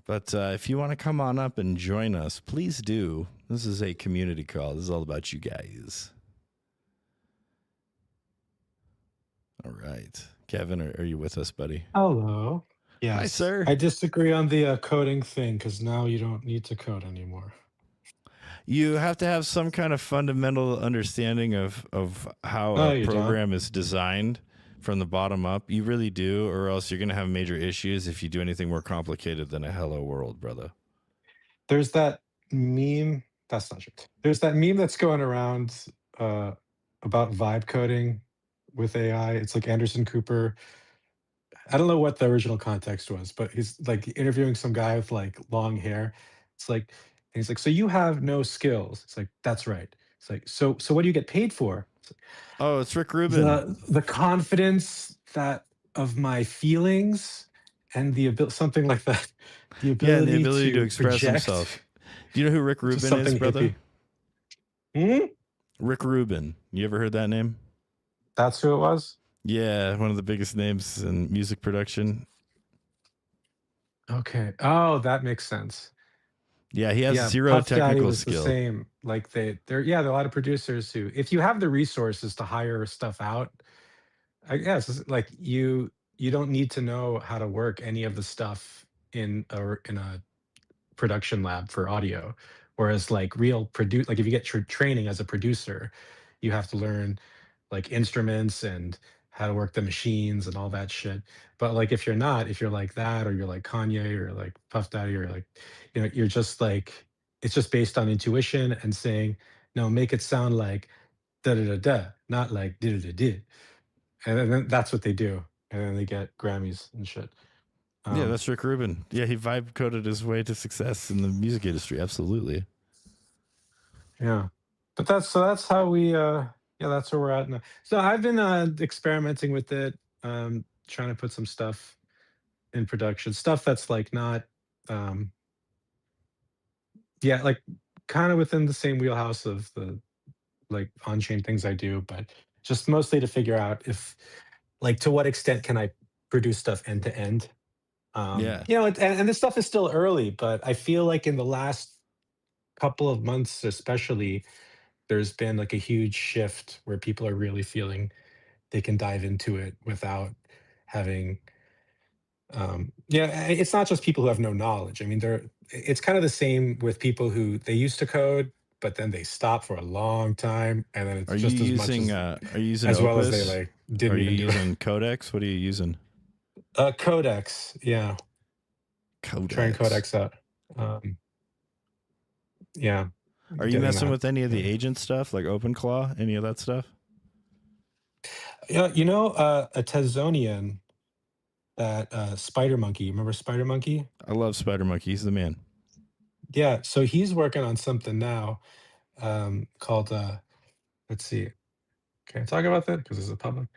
But if you want to come on up and join us, please do. This is a community call. This is all about you guys. All right. Kevin, are you with us, buddy? Hello. Hi, Yes. sir. I disagree on the coding thing because now you don't need to code anymore. You have to have some kind of fundamental understanding of how No, a you don't. program is designed from the bottom up. You really do, or else you're going to have major issues if you do anything more complicated than a hello world, brother. There's that meme. That's not true. There's that meme that's going around about vibe coding with AI. It's like Anderson Cooper. I don't know what the original context was, but he's like interviewing some guy with like long hair. It's like, and he's like, "So you have no skills?" It's like, "That's right." It's like, "So what do you get paid for?" It's like, Oh, it's Rick Rubin. the confidence that of my feelings and the ability, something like that, the Yeah, and the ability ability to to express himself. project Do you know who Rick to Rubin is, something brother? hippie. Rick Rubin. You ever heard that name? That's who it was. Yeah, one of the biggest names in music production. Okay. Oh, that makes sense. Yeah, he has Yeah, zero Puff Daddy technical was the skill. same. Like there are a lot of producers who, if you have the resources to hire stuff out, I guess it's like you don't need to know how to work any of the stuff in a production lab for audio. Whereas like like if you get training as a producer, you have to learn like instruments and how to work the machines and all that shit. But like if you're not, if you're like that, or you're like Kanye or like Puff Daddy, or like, you're just like, it's just based on intuition and saying, no, make it sound like da da da da, not like da da da da. And then that's what they do. And then they get Grammys and shit. Yeah, that's Rick Rubin. Yeah, he vibe coded his way to success in the music industry. Absolutely. Yeah. But that's how we that's where we're at now. So I've been experimenting with it, trying to put some stuff in production, stuff that's like not yeah, like kind of within the same wheelhouse of the like on-chain things I do, but just mostly to figure out if like to what extent can I produce stuff end to end. Yeah. And this stuff is still early, but I feel like in the last couple of months, especially, there's been like a huge shift where people are really feeling they can dive into it without having it's not just people who have no knowledge. I mean, it's kind of the same with people who they used to code, but then they stop for a long time, and then it's Are you just as much using as well as they Opus? like Are didn't you even do it. using Codex? What are you using? Codex, yeah, trying Codex. Codex out. Um, yeah, Are you getting messing that. with any of the Yeah, agent stuff like OpenClaw? Any of that stuff? yeah, a Tezonian that Spider Monkey. Remember Spider Monkey? I love Spider Monkey. He's the man. Yeah, so he's working on something now called let's see. Can I talk about that because it's a public?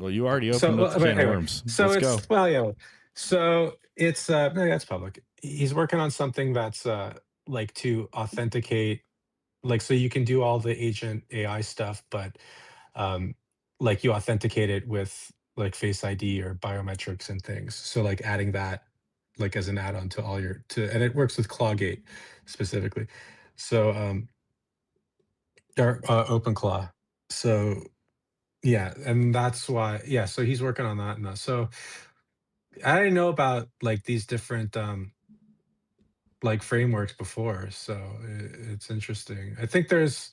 Well, you already So opened up the but can of anyway, worms. so Let's go. it's well, yeah. So it's no, yeah, it's public. He's working on something that's like to authenticate, like so you can do all the agent AI stuff, but um like you authenticate it with like Face ID or biometrics and things. So like adding that like as an add-on to all your to and it works with Clawgate specifically. So or OpenClaw. So yeah, and that's why so he's working on that now. So I didn't know about like these different like frameworks before, so it's interesting. I think there's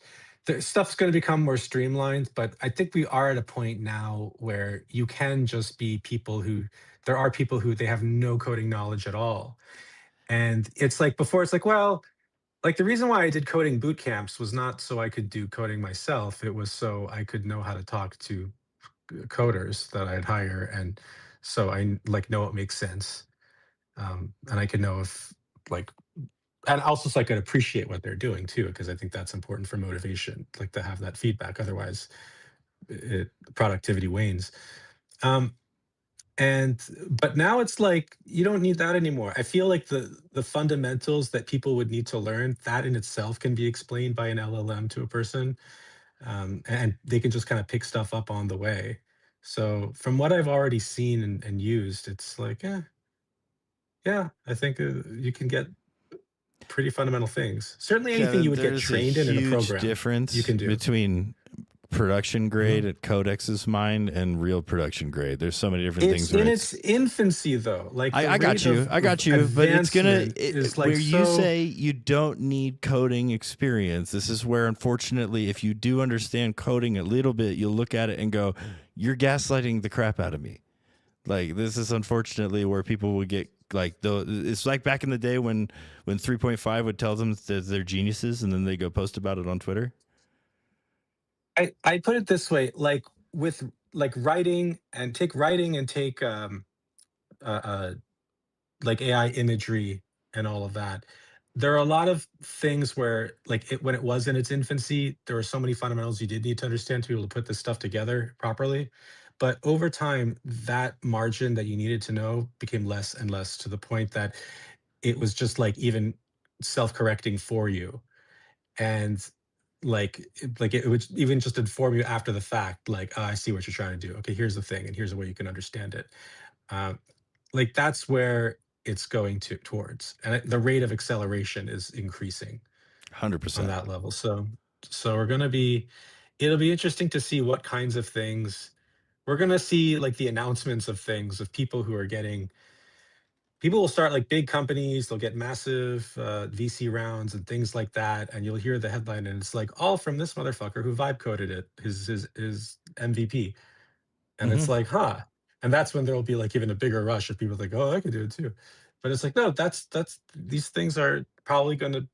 stuff's going to become more streamlined, but I think we are at a point now where you can just be people who there are people who they have no coding knowledge at all. And it's like before it's like, well, like the reason why I did coding boot camps was not so I could do coding myself. It was so I could know how to talk to coders that I'd hire, and so I like know what makes sense, and I can know if like, and also so I could appreciate what they're doing too, because I think that's important for motivation, like to have that feedback. Otherwise, productivity wanes. Um, and but now it's like you don't need that anymore. I feel like the fundamentals that people would need to learn that in itself can be explained by an LLM to a person, and they can just kind of pick stuff up on the way. So from what I've already seen and used, it's like, yeah, I think you can get pretty fundamental things. Certainly anything you Kevin, would get there's a trained in a huge program, you difference can do. between production grade Mhm. at Codex's mind and real production grade. There's so many different It's things where in it's its infancy though. Like the I got rate you. I of got you. But it's advancement is like where you so. say you don't need coding experience. This is where, unfortunately, if you do understand coding a little bit, you'll look at it and go, you're gaslighting the crap out of me. Like, this is unfortunately where people would get like, it's like back in the day when 3.5 would tell them that they're geniuses and then they go post about it on Twitter. I put it this way, like with like writing and take uh, uh like AI imagery and all of that. There are a lot of things where, like, when it was in its infancy, there were so many fundamentals you did need to understand to be able to put this stuff together properly. But over time, that margin that you needed to know became less and less to the point that it was just like even self-correcting for you. And it would even just inform you after the fact, like, "Oh, I see what you're trying to do. Okay, here's the thing, and here's the way you can understand it." Um, like that's where it's going towards, and the rate of acceleration is increasing on 100%. that level. So we're going to be, it'll be interesting to see what kinds of things we're going to see, like the announcements of things of people who are getting. People will start like big companies, they'll get massive VC rounds and things like that, and you'll hear the headline, and it's like all from this motherfucker who vibe coded it, his MVP. And Mm-hmm. it's like, huh. And that's when there'll be like even a bigger rush of people like, oh, I can do it too. But it's like, no, that's these things are probably going to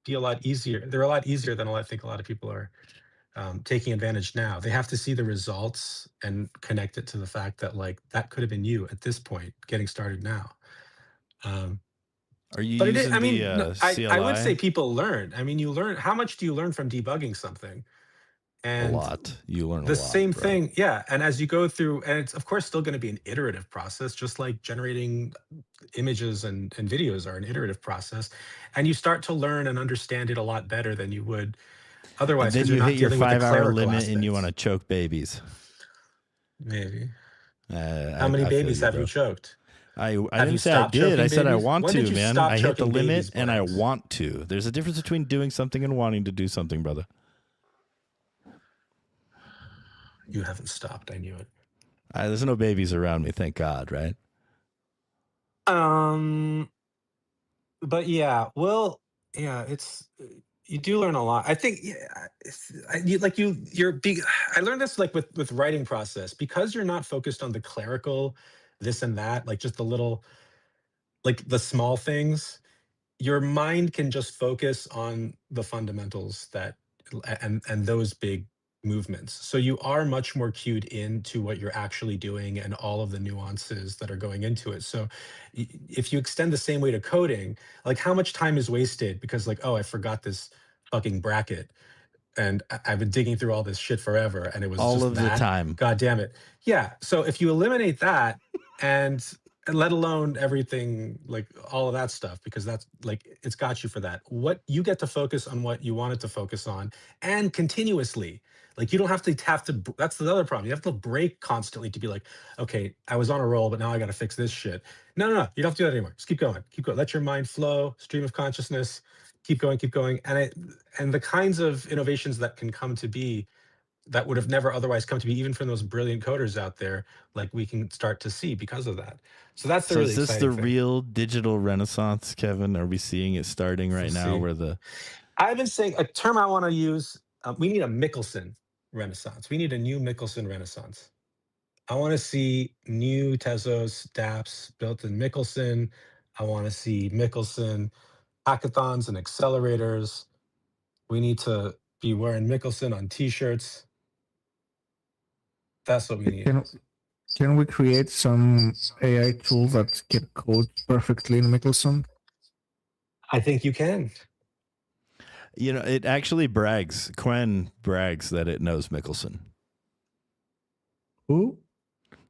be a lot easier. They're a lot easier than I think a lot of people are taking advantage now. They have to see the results and connect it to the fact that like that could have been you at this point, getting started now. Um, Are you but using I the mean, no, I would say CLI? people learn. I mean, you learn. How much do you learn from debugging something? A And lot. You learn a the lot, same bro. thing, yeah. And as you go through, and it's of course still going to be an iterative process, just like generating images and videos are an iterative process. And you start to learn and understand it a lot better than you would And otherwise, then because you're you hit not your dealing with the 5-hour clerical limit and you want to aspects. choke babies. Maybe. How I, many I feel babies you, have you bro. choked? I Have you didn't say I stopped did. I choking said I babies? want When did to, you man. stop I hit the choking limit babies' and I brains? want to. There's a difference between doing something and wanting to do something, brother. You haven't stopped. I knew it. There's no babies around me, thank God, right? Um, but yeah, well, yeah, it's you do learn a lot. I think, yeah, you're big. I learned this like with writing process, because you're not focused on the clerical this and that, like just the little, like the small things. Your mind can just focus on the fundamentals and those big movements. So you are much more cued into what you're actually doing and all of the nuances that are going into it. So if you extend the same way to coding, like how much time is wasted because like, oh, I forgot this fucking bracket and I've been digging through all this shit forever and it was All just of the that. time. God damn it. Yeah. So if you eliminate that and let alone everything, like all of that stuff, because that's like it's got you for that. What you get to focus on what you wanted to focus on and continuously. Like you don't have to that's the other problem. You have to break constantly to be like, okay, I was on a roll, but now I gotta fix this shit. No. You don't have to do that anymore. Just keep going. Keep going. Let your mind flow, stream of consciousness, keep going. And the kinds of innovations that can come to be that would have never otherwise come to be, even from those brilliant coders out there, like we can start to see because of that. So that's the So really is this the exciting thing. real digital renaissance, Kevin? Are we seeing it starting We'll right now see. where the I've been saying a term I want to use. We need a Mickelson renaissance. We need a new Mickelson renaissance. I want to see new Tezos dApps built in Mickelson. I want to see Mickelson hackathons and accelerators. We need to be wearing Mickelson on t-shirts. That's what we need. Can we create some AI tool that can code perfectly in Mickelson? I think you can. it actually brags. Quen brags that it knows Mickelson. Who?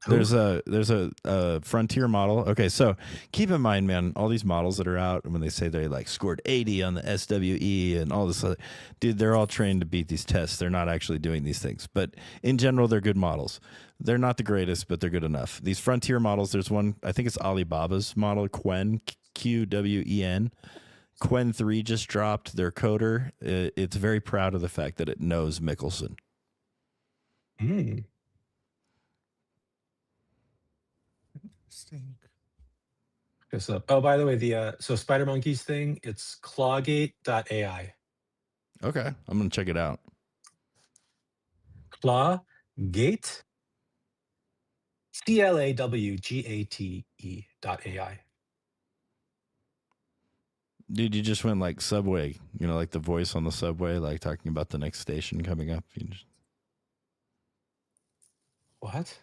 There's a frontier model. Okay, so keep in mind, man, all these models that are out, and when they say they like scored 80 on the SWE and all this other, dude, they're all trained to beat these tests. They're not actually doing these things, but in general, they're good models. They're not the greatest, but they're good enough. These frontier models, there's one, I think it's Alibaba's model, Quen, Qwen. Quen 3 just dropped their coder. It's very proud of the fact that it knows Mickelson. Mm. Interesting. So, oh, by the way, the so Spider Monkeys thing, it's clawgate.ai. Okay, I'm gonna check it out. Clawgate, CLAWGATE.ai. Dude, you just went like Subway, like the voice on the subway, like talking about the next station coming up. What?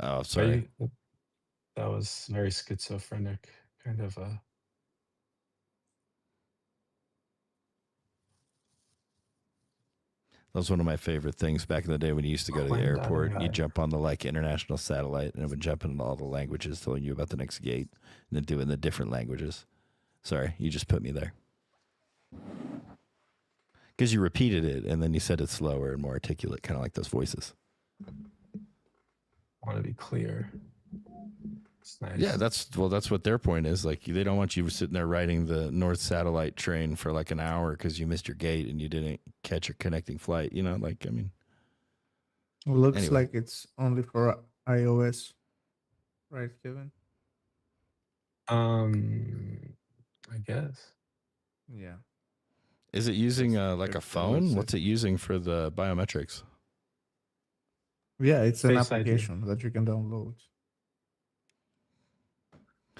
Oh, Are sorry. you? That was very schizophrenic, kind of. That was one of my favorite things back in the day when you used to go to the airport. You Quen.ai. jump on the like international satellite and it would jump into all the languages telling you about the next gate and then doing the different languages. Sorry, you just put me there. Because you repeated it and then you said it slower and more articulate, kind of like those voices. I want to be clear. It's nice. Yeah, that's what their point is. Like, they don't want you sitting there riding the North Satellite train for like an hour because you missed your gate and you didn't catch your connecting flight. It looks Anyway. like it's only for iOS, right, Kevin? I guess. Yeah. Is it using That's like a what phone? it What's it using for the biometrics? Yeah, it's an Face ID. application that you can download.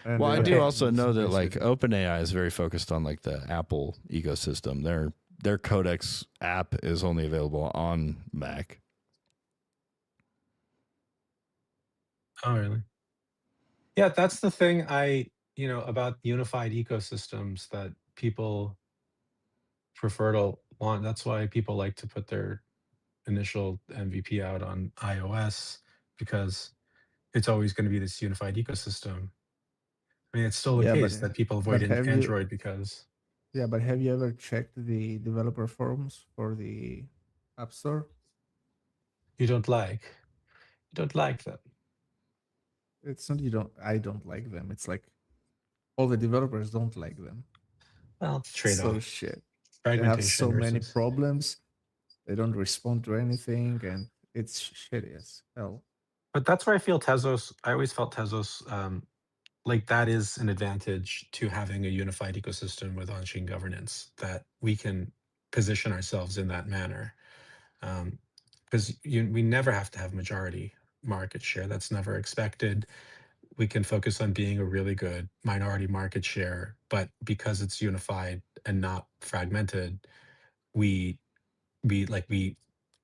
And Well, I Okay. do also know that Face like ID. OpenAI is very focused on like the Apple ecosystem. Their Codex app is only available on Mac. Oh, really? Yeah, that's the thing about unified ecosystems that people preferred launch. That's why people like to put their initial MVP out on iOS, because it's always going to be this unified ecosystem. I mean, it's still the Yeah, case that people avoid have you Android because yeah, but have you ever checked the developer forums for the App Store? you don't like them. It's not you don't I don't like them. It's like all the developers don't like them. Well, it's a So trade-off. shit. They have Fragmentation so many versus. problems. They don't respond to anything, and it's shitty as hell. But that's where I feel Tezos. I always felt Tezos like that is an advantage to having a unified ecosystem with on-chain governance, that we can position ourselves in that manner. Because we never have to have majority market share. That's never expected. We can focus on being a really good minority market share, but because it's unified and not fragmented, we we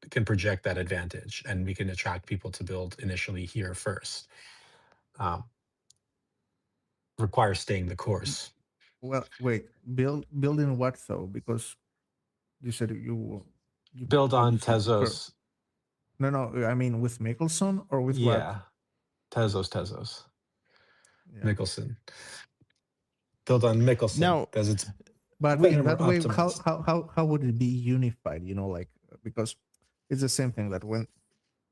can project that advantage, and we can attract people to build initially here first. Um, Requires staying the course. Well, wait, building what though? Because you said you Build on obviously prefer. Tezos. No, I mean with Mickelson or with what? Yeah, Tezos. Yeah. Mickelson. Build on Mickelson Now, because it's But way in more that way, optimized. how would it be unified? Like because it's the same thing that when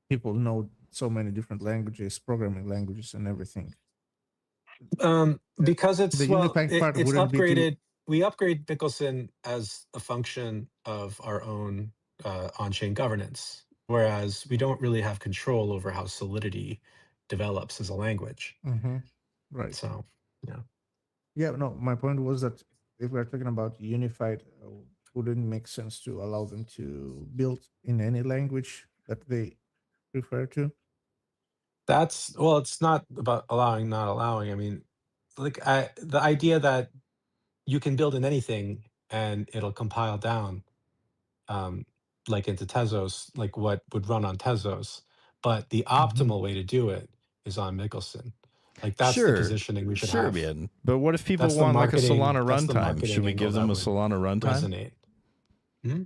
people know so many different languages, programming languages, and everything. Because The unifying part it's wouldn't be to. upgraded. We upgrade Mickelson as a function of our own on-chain governance, whereas we don't really have control over how Solidity develops as a language. Right. So, yeah. Yeah, no, my point was that if we're talking about unified, wouldn't it make sense to allow them to build in any language that they prefer to? It's not about allowing, not allowing. I mean, the idea that you can build in anything and it'll compile down, um, like into Tezos, like what would run on Tezos, but the optimal way to do it is on Mickelson. Like that's the sure, positioning we should sure, have. man. But what if people want like a Solana That's the runtime? Should marketing we angle give them that a would Solana runtime? resonate. Hmm?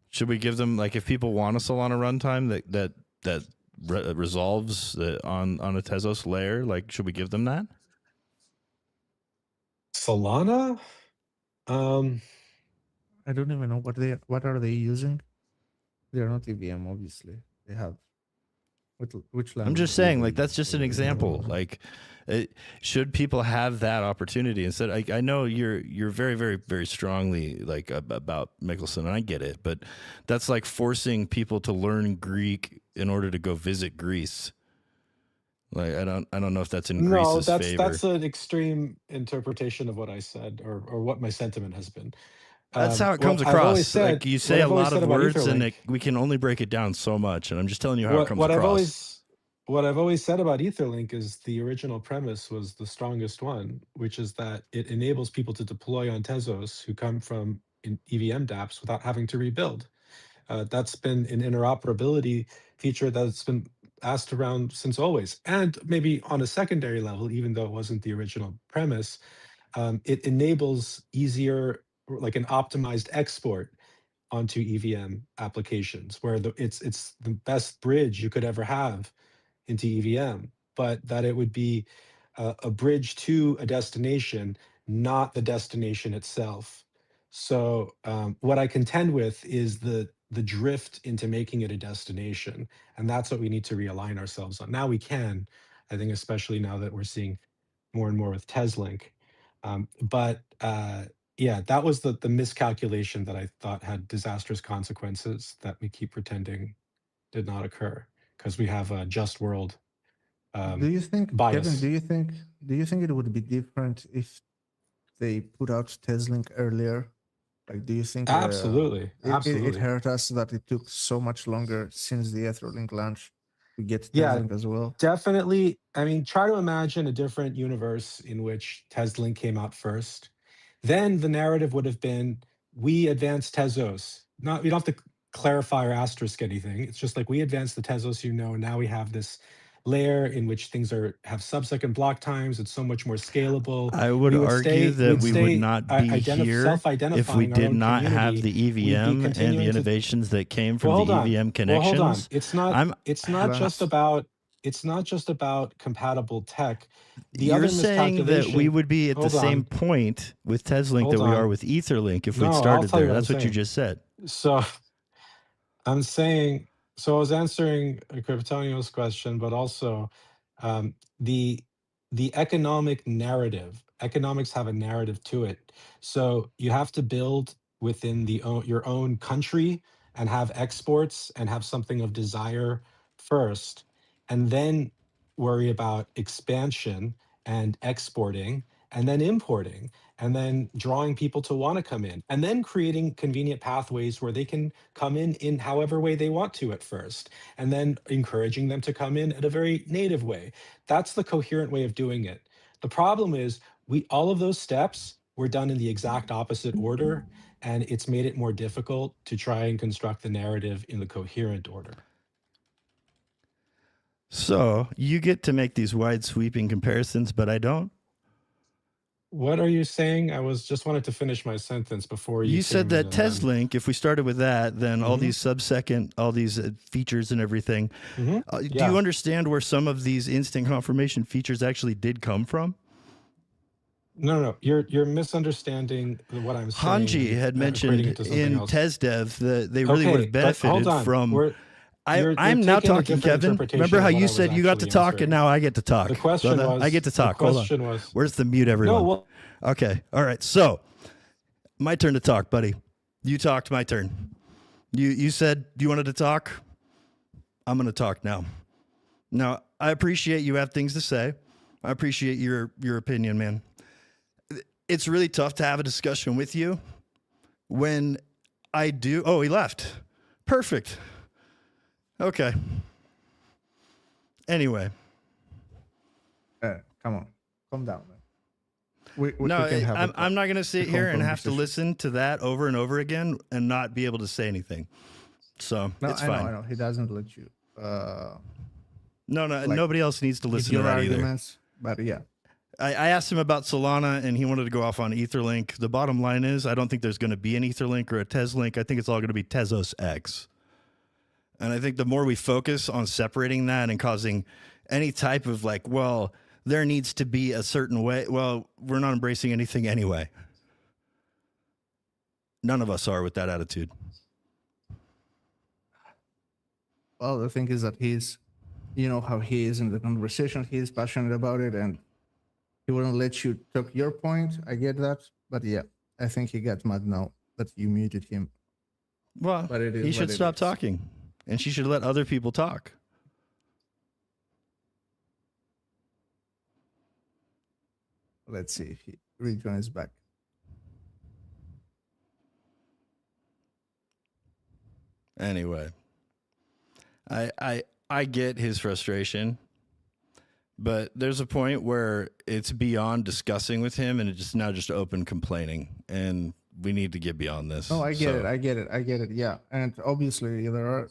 Should we give them, like, if people want a Solana runtime that resolves on a Tezos layer, like, should we give them that? Solana? I don't even know what are they using. They're not EVM, obviously. They have which I'm language just do saying, they like, that's use just for an the example. Like, should people have that opportunity instead? I know you're very, very, very strongly like about Mickelson, and I get it, but that's like forcing people to learn Greek in order to go visit Greece. Like, I don't know if that's in No, Greece's favor. that's an extreme interpretation of what I said, or what my sentiment has been. That's how it comes What I've always across. said, Like, you what say a I've always lot said of about words, and Etherlink, we can only break it down so much. And I'm just telling you how it comes what I've across. always said about Etherlink is the original premise was the strongest one, which is that it enables people to deploy on Tezos who come from EVM dApps without having to rebuild. That's been an interoperability feature that's been asked around since always. And maybe on a secondary level, even though it wasn't the original premise, it enables easier, like an optimized export onto EVM applications, where it's the best bridge you could ever have into EVM, but that it would be a bridge to a destination, not the destination itself. So what I contend with is the drift into making it a destination, and that's what we need to realign ourselves on. Now we can, I think, especially now that we're seeing more and more with Teslink. But yeah, that was the miscalculation that I thought had disastrous consequences that we keep pretending did not occur, because we have a just world Do you think, Kevin? bias. Do you think it would be different if they put out Teslink earlier? Like, do you think Absolutely, it absolutely. hurt us that it took so much longer since the Etherlink launch to get Yeah, Teslink as well? definitely. I mean, try to imagine a different universe in which Teslink came out first. Then the narrative would have been, we advanced Tezos. Not, we don't have to clarify or asterisk anything. It's just like, we advanced the Tezos, and now we have this layer in which things have sub-second block times. It's so much more scalable. I would We would argue stay, that we would not be here if we self-identifying our did own not have community. the We'd be EVM and the continuing to. innovations that came Well, from the hold on. EVM Well, hold on. connections. It's not. I'm It's not just Lance, about. It's not just about compatible tech. The You're other saying that we miscalculation. would be at the Hold same on. point with Tezlink Hold that we are on. with Etherlink if No, we'd I'll started tell you there. what I'm That's what you saying. just said. So I'm saying, so I was answering Kryptonio's question, but also um, the the economic narrative. Economics have a narrative to it. So you have to build within your own country and have exports and have something of desire first, and then worry about expansion and exporting and then importing and then drawing people to want to come in and then creating convenient pathways where they can come in however way they want to at first and then encouraging them to come in at a very native way. That's the coherent way of doing it. The problem is we all of those steps were done in the exact opposite order, and it's made it more difficult to try and construct the narrative in the coherent order. So you get to make these wide sweeping comparisons, but I don't. What are you saying? I was just wanted to finish my sentence before you You said came in that and then. Tezlink, if we started with that, then all these sub-second, all these features and everything. Do you Yeah. understand where some of these instant confirmation features actually did come from? No. You're misunderstanding what I'm saying Hanji and had equating mentioned it to something in else. Tezdev that they really would have Okay, but hold benefited on. from. You're I'm now taking a talking, different Kevin. interpretation Remember of how what you I was said you got to actually talk and answering. now I get to talk? The question Brother, was. I get to The talk. Hold on. question was. Where's the mute, everyone? No. Well. Okay. All right. So, my turn to talk, buddy. You talked, my turn. You said you wanted to talk. I'm going to talk now. Now, I appreciate you have things to say. I appreciate your opinion, man. It's really tough to have a discussion with you when I do. Oh, he left. Perfect. Okay. Anyway. come on, calm down, man. We No, can have I'm not going to sit here and have to conversation. listen to that over and over again and not be able to say anything. So No, it's I fine. know. He doesn't let you. No, like, nobody else needs to give listen to your that arguments, but yeah. either. I asked him about Solana and he wanted to go off on Etherlink. The bottom line is I don't think there's going to be an Etherlink or a Tezlink. I think it's all going to be Tezos X. And I think the more we focus on separating that and causing any type of like, well, there needs to be a certain way. Well, we're not embracing anything anyway. None of us are with that attitude. Well, the thing is that he's, you know how he is in the conversation. He's passionate about it, and he wouldn't let you talk your point. I get that, but yeah, I think he got mad now that you muted him. Well, But it is he what should it stop is. talking, and she should let other people talk. Let's see if he rejoins back. Anyway, I get his frustration, but there's a point where it's beyond discussing with him, and it's just now just open complaining, and we need to get beyond this. Oh, I get So- it. I get it. Yeah, and obviously there are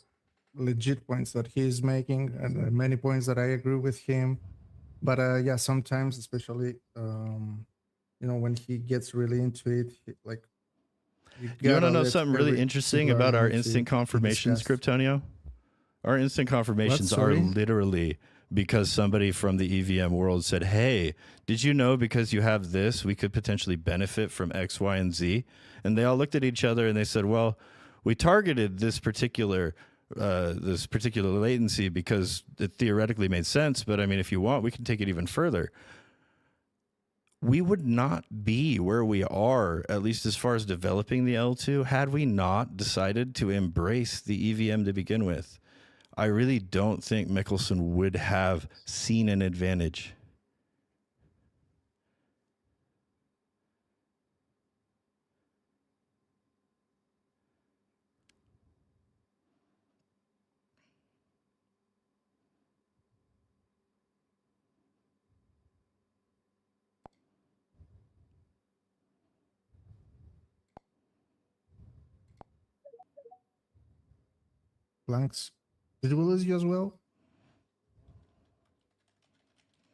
legit points that he's making, and many points that I agree with him. But yeah, sometimes, especially when he gets really into it, like You want gotta to know let something really every interesting single about our argument instant to confirmations, discuss. Kryptonio? Our instant confirmations are sorry? literally because somebody from the EVM world said, hey, did you know because you have this, we could potentially benefit from X, Y, and Z? And they all looked at each other and they said, well, we targeted this particular latency because it theoretically made sense. But I mean, if you want, we can take it even further. We would not be where we are, at least as far as developing the L2, had we not decided to embrace the EVM to begin with. I really don't think Mickelson would have seen an advantage. Blanks. Did we lose you as well?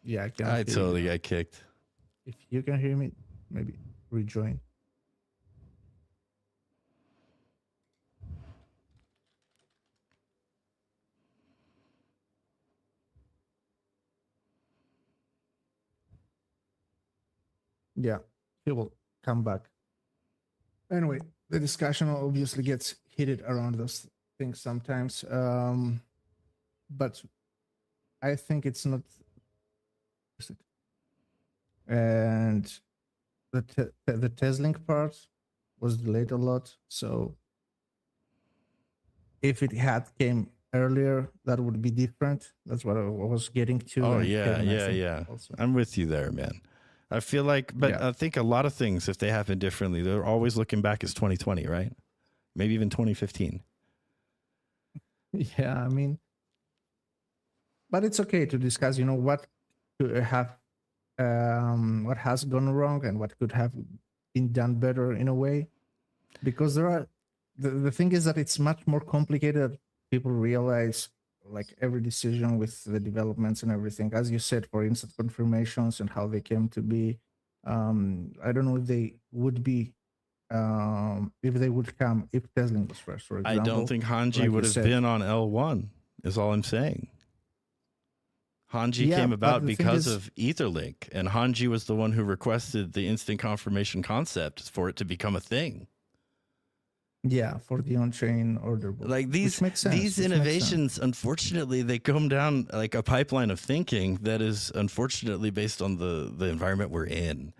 Yeah, I cannot I hear you totally now. got kicked. If you can hear me, maybe rejoin. Yeah, he will come back. Anyway, the discussion obviously gets heated around those things sometimes. But I think it's not. And the Teslink part was delayed a lot. So if it had came earlier, that would be different. That's what I was getting to. Oh, And yeah, Kevin, I yeah, think yeah. also. I'm with you there, man. I feel like, but Yeah. I think a lot of things, if they happen differently, they're always looking back as 2020, right? Maybe even 2015. Yeah, I mean, but it's okay to discuss. What could have, what has gone wrong, and what could have been done better in a way. Because the thing is that it's much more complicated. People realize, like, every decision with the developments and everything, as you said, for instant confirmations and how they came to be. I don't know if they would be, if they would come if Tesla was first, for I don't example. think Hanji like would you have said. been on L1, is all I'm saying. Hanji Yeah, came but about the thing because is- of Etherlink, and Hanji was the one who requested the instant confirmation concept for it to become a thing. Yeah, for the on-chain order book. Like which makes sense. these which makes sense. innovations, unfortunately, they come down like a pipeline of thinking that is unfortunately based on the environment we're in.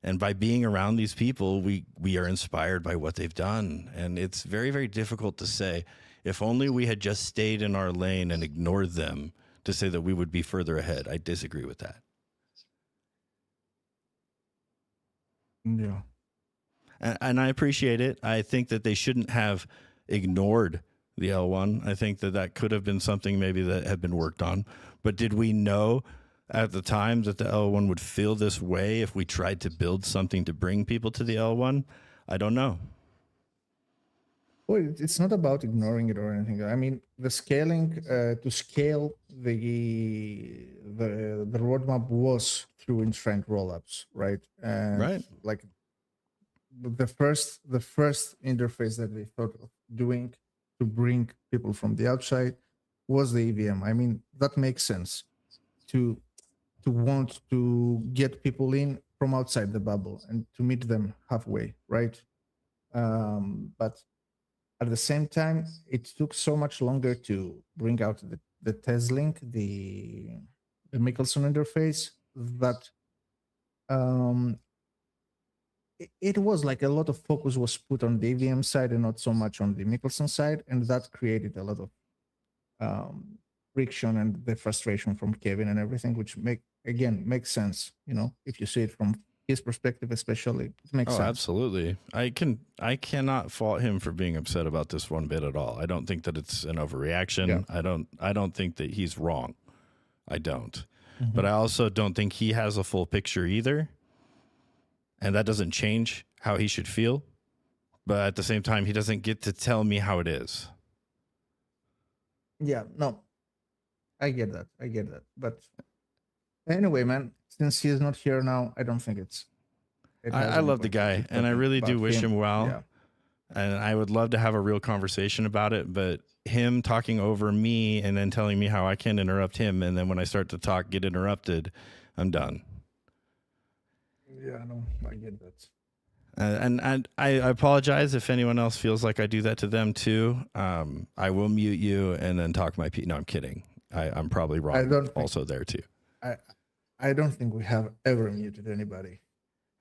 And by being around these people, we are inspired by what they've done. And it's very, very difficult to say, if only we had just stayed in our lane and ignored them, to say that we would be further ahead. I disagree with that. Yeah. And I appreciate it. I think that they shouldn't have ignored the L1. I think that that could have been something maybe that had been worked on. But did we know at the time that the L1 would feel this way if we tried to build something to bring people to the L1? I don't know. Well, it's not about ignoring it or anything. I mean, the scaling to scale the roadmap was through enshrined rollups, right? And Right. like the first interface that they thought of doing to bring people from the outside was the EVM. I mean, that makes sense to want to get people in from outside the bubble and to meet them halfway, right? But at the same time, it took so much longer to bring out the Teslink, the Michelson interface, that it was like a lot of focus was put on the EVM side and not so much on the Michelson side, and that created a lot of friction and the frustration from Kevin and everything, which makes sense. If you see it from his perspective, especially, it makes sense. Absolutely. I cannot fault him for being upset about this one bit at all. I don't think that it's an overreaction. Yeah. I don't think that he's wrong. I don't. Mhm. But I also don't think he has a full picture either. And that doesn't change how he should feel. But at the same time, he doesn't get to tell me how it is. Yeah, no, I get that. But anyway, man, since he's not here now, I don't think it has I any love the point to guy, keep and I talking really do about wish him well. Yeah. And I would love to have a real conversation about it. But him talking over me and then telling me how I can't interrupt him, and then when I start to talk, get interrupted, I'm done. Yeah, no, I get that. And I apologize if anyone else feels like I do that to them too. I will mute you and then talk my piece. No, I'm kidding. I'm probably wrong. Also there too. I don't think we have ever muted anybody.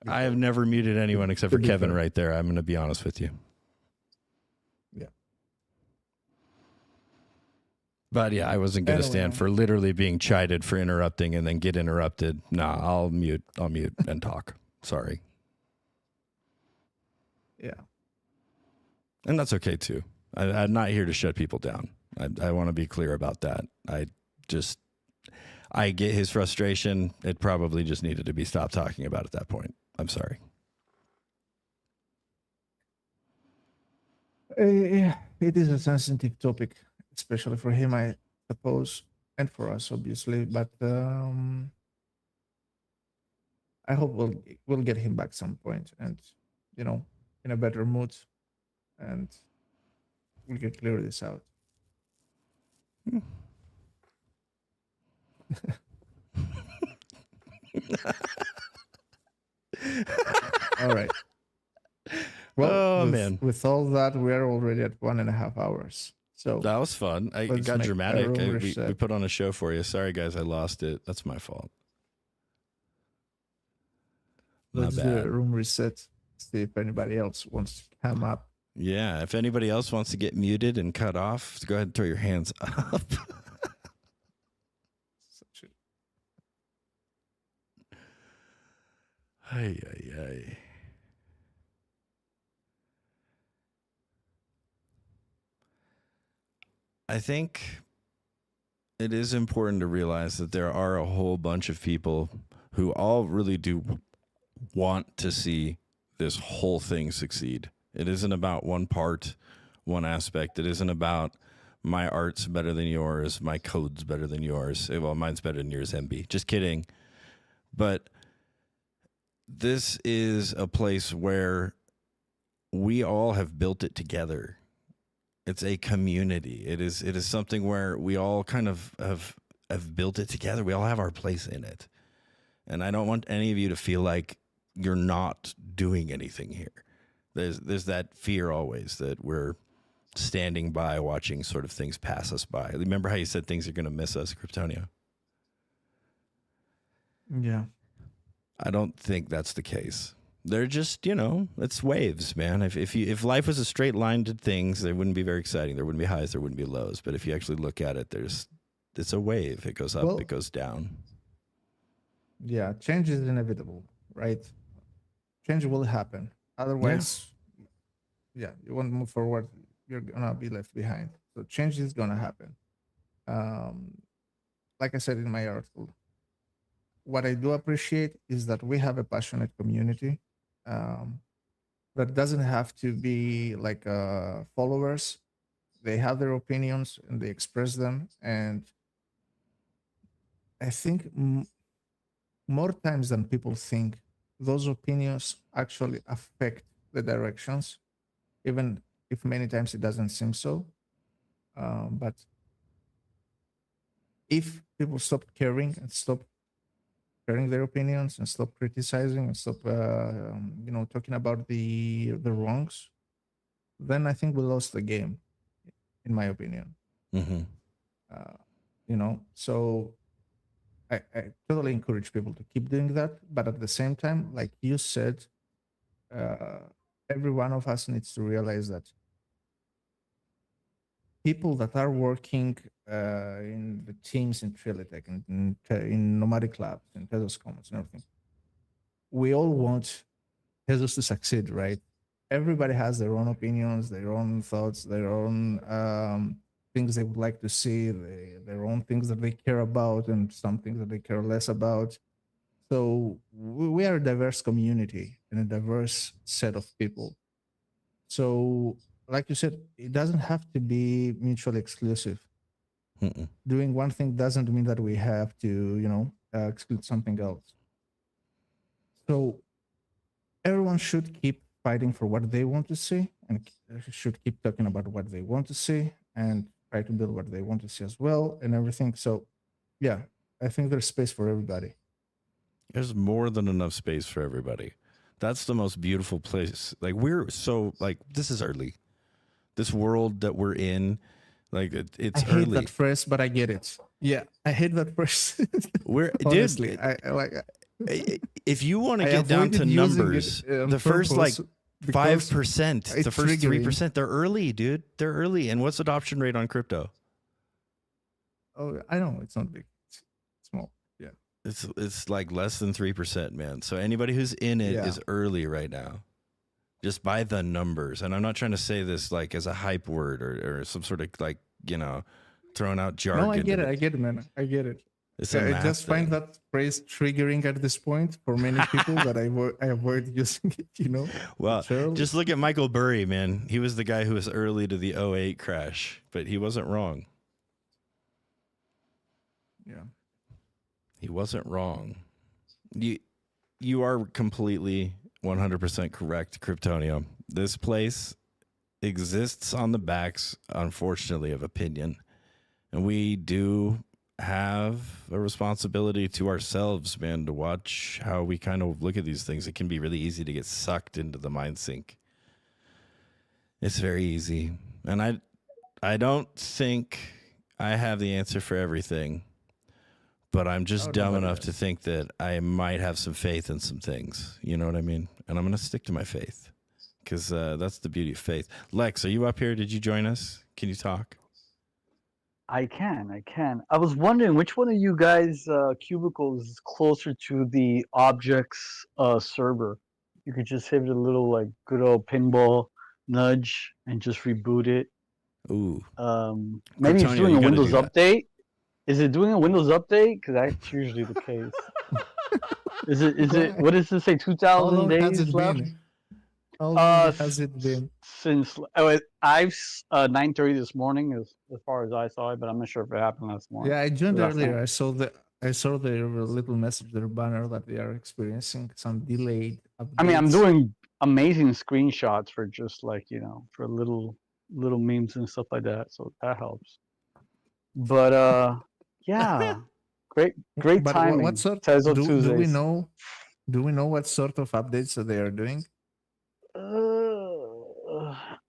I have never muted anyone except for Kevin right there. I'm going to be honest with you. Yeah. But yeah, I wasn't going to stand for literally being chided for interrupting and then get interrupted. Nah, I'll mute and talk. Sorry. Yeah. And that's okay too. I'm not here to shut people down. I want to be clear about that. I get his frustration. It probably just needed to be stopped talking about at that point. I'm sorry. Yeah, it is a sensitive topic, especially for him, I suppose, and for us, obviously. But I hope we'll get him back some point, and in a better mood, and we can clear this out. All right. Well, Oh, with, man. with all that, we are already at 1.5 hours. So That was fun. It let's got make a dramatic. room We reset. put on a show for you. Sorry, guys, I lost it. That's my fault. My Let's do a bad. room reset. See if anybody else wants to come up. Yeah, if anybody else wants to get muted and cut off, go ahead and throw your hands up. Such a- Ay, ay, ay. I think it is important to realize that there are a whole bunch of people who all really do want to see this whole thing succeed. It isn't about one part, one aspect. It isn't about my art's better than yours, my code's better than yours. Well, mine's better than yours, MB. Just kidding. But this is a place where we all have built it together. It's a community. It is something where we all kind of have built it together. We all have our place in it. And I don't want any of you to feel like you're not doing anything here. There's that fear always that we're standing by watching sort of things pass us by. Remember how you said things are going to miss us, Kryptonia? Yeah. I don't think that's the case. They're just, it's waves, man. If life was a straight line to things, they wouldn't be very exciting. There wouldn't be highs, there wouldn't be lows. But if you actually look at it, it's a wave. It goes up, Well, it goes down. Yeah, change is inevitable, right? Change will happen. Otherwise, you want to move forward, you're gonna be left behind. So change is gonna happen. Like I said in my article, what I do appreciate is that we have a passionate community that doesn't have to be like followers. They have their opinions and they express them. And I think more times than people think, those opinions actually affect the directions, even if many times it doesn't seem so. But if people stop caring and stop sharing their opinions and stop criticizing and stop, talking about the wrongs, then I think we lost the game, in my opinion. Mm-hmm. So I totally encourage people to keep doing that. But at the same time, like you said, every one of us needs to realize that people that are working in the teams in Trilitech and in Nomadic Labs and Tezos Commons and everything, we all want Tezos to succeed, right? Everybody has their own opinions, their own thoughts, their own things they would like to see, their own things that they care about, and some things that they care less about. So we are a diverse community and a diverse set of people. So, like you said, it doesn't have to be mutually exclusive. Mm-mm. Doing one thing doesn't mean that we have to, exclude something else. So everyone should keep fighting for what they want to see and should keep talking about what they want to see and try to build what they want to see as well and everything. So, yeah, I think there's space for everybody. There's more than enough space for everybody. That's the most beautiful place. Like this is early. This world that we're in, like it's I hate early. that phrase, but I get it. Yeah, I hate that phrase. Honestly, Dude, I like. if you want to I get down to avoided using numbers, it on the first like purpose because 5%, the it's first triggering. 3%, they're early, dude. They're early. And what's adoption rate on crypto? Oh, I know it's not big. It's small. Yeah. It's like less than 3%, man. So anybody who's in it is Yeah. early right now. Just by the numbers. And I'm not trying to say this like as a hype word or some sort of like, throwing out jargon. No, I get it. I get it, man. I get it. It's a I math just find thing. that phrase triggering at this point for many people that I avoid using it. Well, It's early. just look at Michael Burry, man. He was the guy who was early to the 08 crash, but he wasn't wrong. Yeah. He wasn't wrong. you are completely 100% correct, Kryptonium. This place exists on the backs, unfortunately, of opinion. And we do have a responsibility to ourselves, man, to watch how we kind of look at these things. It can be really easy to get sucked into the mind sink. It's very easy. And I don't think I have the answer for everything, but I'm just dumb enough to think that I might have some faith in some things. You know what I mean? And I'm going to stick to my faith because that's the beauty of faith. Lex, are you up here? Did you join us? Can you talk? I can. I was wondering which one of you guys' cubicles is closer to the objects server. You could just hit a little like good old pinball nudge and just reboot it. Ooh. Maybe it's Kryptonia, doing you a gotta Windows do that. update. Is it doing a Windows update? Because that's usually the case. Is it? What does it say? How 2,000 long has days it left? been? How long has it been? Since I've 9:30 this morning as far as I saw it, but I'm not sure if it happened last morning. Yeah, I joined last earlier. night. I saw their little message, their banner that they are experiencing some delayed updates. I mean, I'm doing amazing screenshots for just like, for little memes and stuff like that. So that helps. But yeah, great But timing. what sort? Tezo Do we Tuesdays. know? Do we know what sort of updates that they are doing?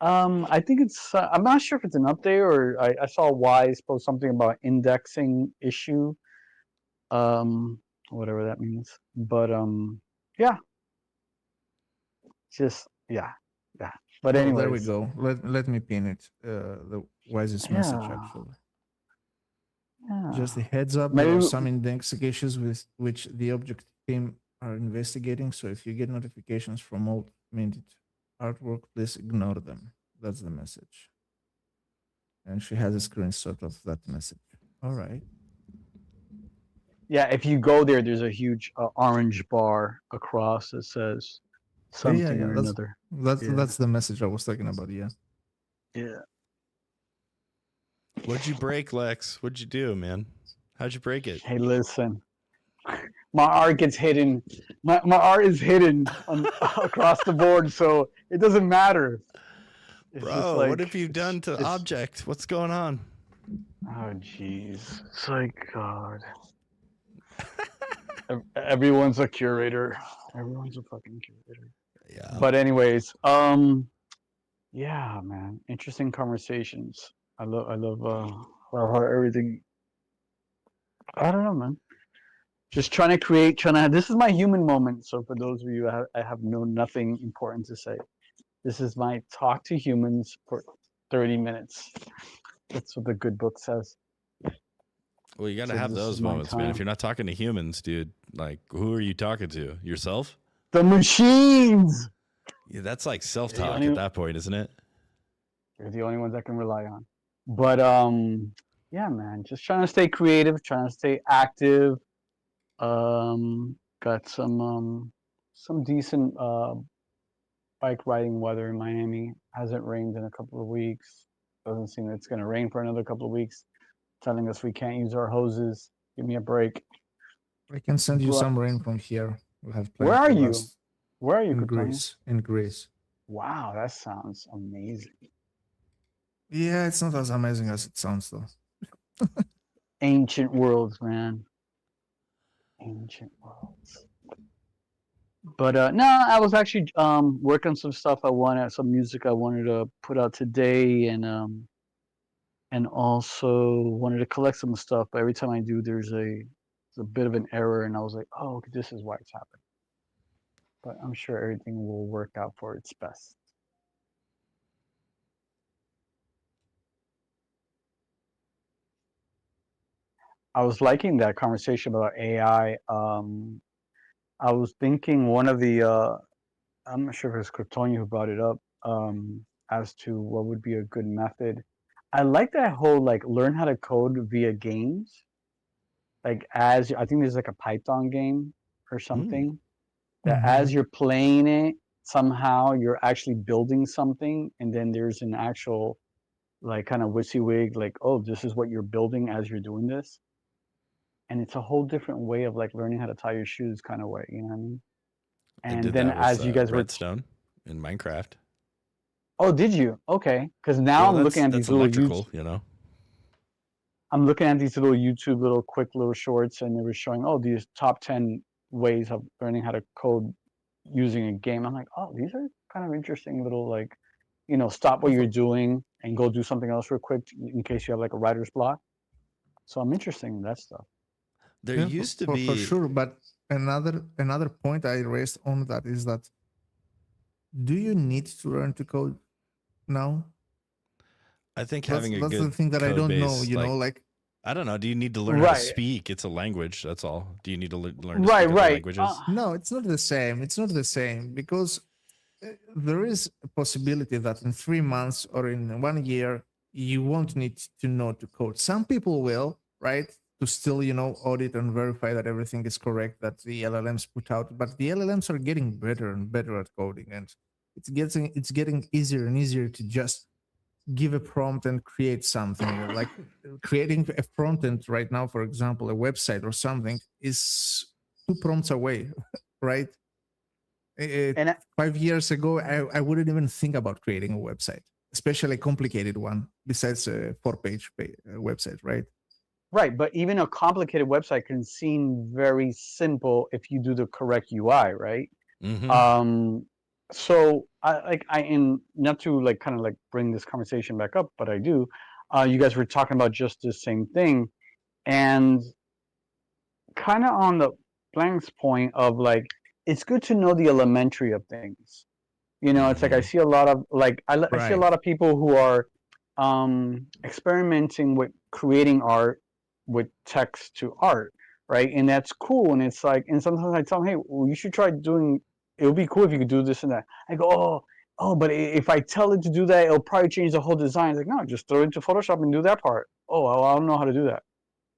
I think it's. I'm not sure if it's an update or I saw Wise post something about indexing issue, whatever that means. But yeah, just yeah. But Oh, anyways, there we go. Let me pin it. The wisest message actually. Yeah. Just a heads up, there are some index issues with which the object team are investigating. So if you get notifications from augmented artwork, please ignore them. That's the message. And she has a screenshot of that message. All right. Yeah, if you go there, there's a huge orange bar across that says something or another. That's the message I was talking about. Yeah. Yeah. What'd you break, Lex? What'd you do, man? How'd you break it? Hey, listen. My art gets hidden. My art is hidden across the board, so it doesn't matter. It's Bro, like, what have you done to object? What's going on? Oh, jeez. It's like, God. Everyone's a curator. Everyone's a fucking curator. Yeah. But anyways, yeah, man. Interesting conversations. I love how everything. I don't know, man. Just trying to create, this is my human moment. So for those of you, I have nothing important to say. This is my talk to humans for 30 minutes. That's what the good book says. Well, you got to have those moments, man. If you're not talking to humans, dude, like, who are you talking to? Yourself? The machines! Yeah, that's like self-talk at that point, isn't it? You're the only ones I can rely on. But yeah, man, just trying to stay creative, trying to stay active. Got some decent bike riding weather in Miami. Hasn't rained in a couple of weeks. Doesn't seem that it's gonna rain for another couple of weeks. Telling us we can't use our hoses. Give me a break. I can send you some rain from here. We'll have Where are you? last... Where are you, in Greece? In Greece. Wow, that sounds amazing. Yeah, it's not as amazing as it sounds, though. Ancient worlds, man. Ancient worlds. But no, I was actually working on some stuff some music I wanted to put out today, and also wanted to collect some stuff. But every time I do, there's a bit of an error, and I was like, oh, okay, this is why it's happening. But I'm sure everything will work out for its best. I was liking that conversation about AI. I was thinking one of the I'm not sure if it's Kryptonia who brought it up, as to what would be a good method. I like that whole like learn how to code via games. Like I think there's like a Python game or something that as you're playing it, somehow you're actually building something, and then there's an actual like kind of WYSIWYG, like, oh, this is what you're building as you're doing this. And it's a whole different way of like learning how to tie your shoes kind of way, you know what I mean? I And did then that with as you guys were, redstone in Minecraft. oh, did you? Okay, because now Well, I'm looking at that's these little electrical, you know. I'm looking at these little YouTube little quick little shorts, and they were showing, oh, these top 10 ways of learning how to code using a game. I'm like, oh, these are kind of interesting little, like, stop what you're doing and go do something else real quick in case you have like a writer's block. So I'm interested in that stuff. There Yeah, used to for be sure. But another point I raised on that is that, do you need to learn to code now? I think That's having a that's the good thing that I code don't know. base, You know, like like I don't know. Do you need to learn how to Right, speak? It's a language. That's all. Do you need to learn to right, speak other right. languages? no, it's not the same. It's not the same because there is a possibility that in 3 months or in 1 year you won't need to know to code. Some people will, right? To still, audit and verify that everything is correct that the LLMs put out. But the LLMs are getting better and better at coding, and it's getting easier and easier to just give a prompt and create something. Like creating a front end right now, for example, a website or something is 2 prompts away, right? And 5 years ago, I wouldn't even think about creating a website, especially a complicated one, besides a 4-page website, right? right, but even a complicated website can seem very simple if you do the correct UI, right? Mm-hmm. So I and not to like kind of like bring this conversation back up, but I do. You guys were talking about just the same thing, and kind of on the Blank's point of like, it's good to know the elementary of things. It's like I Mm-hmm. see a lot of like I see a Right. lot of people who are experimenting with creating art with text to art, right? And that's cool. And it's like, and sometimes I tell them, hey, well, you should try doing. It would be cool if you could do this and that. I go, oh, but if I tell it to do that, it'll probably change the whole design. It's like, no, just throw it into Photoshop and do that part. Oh, well, I don't know how to do that.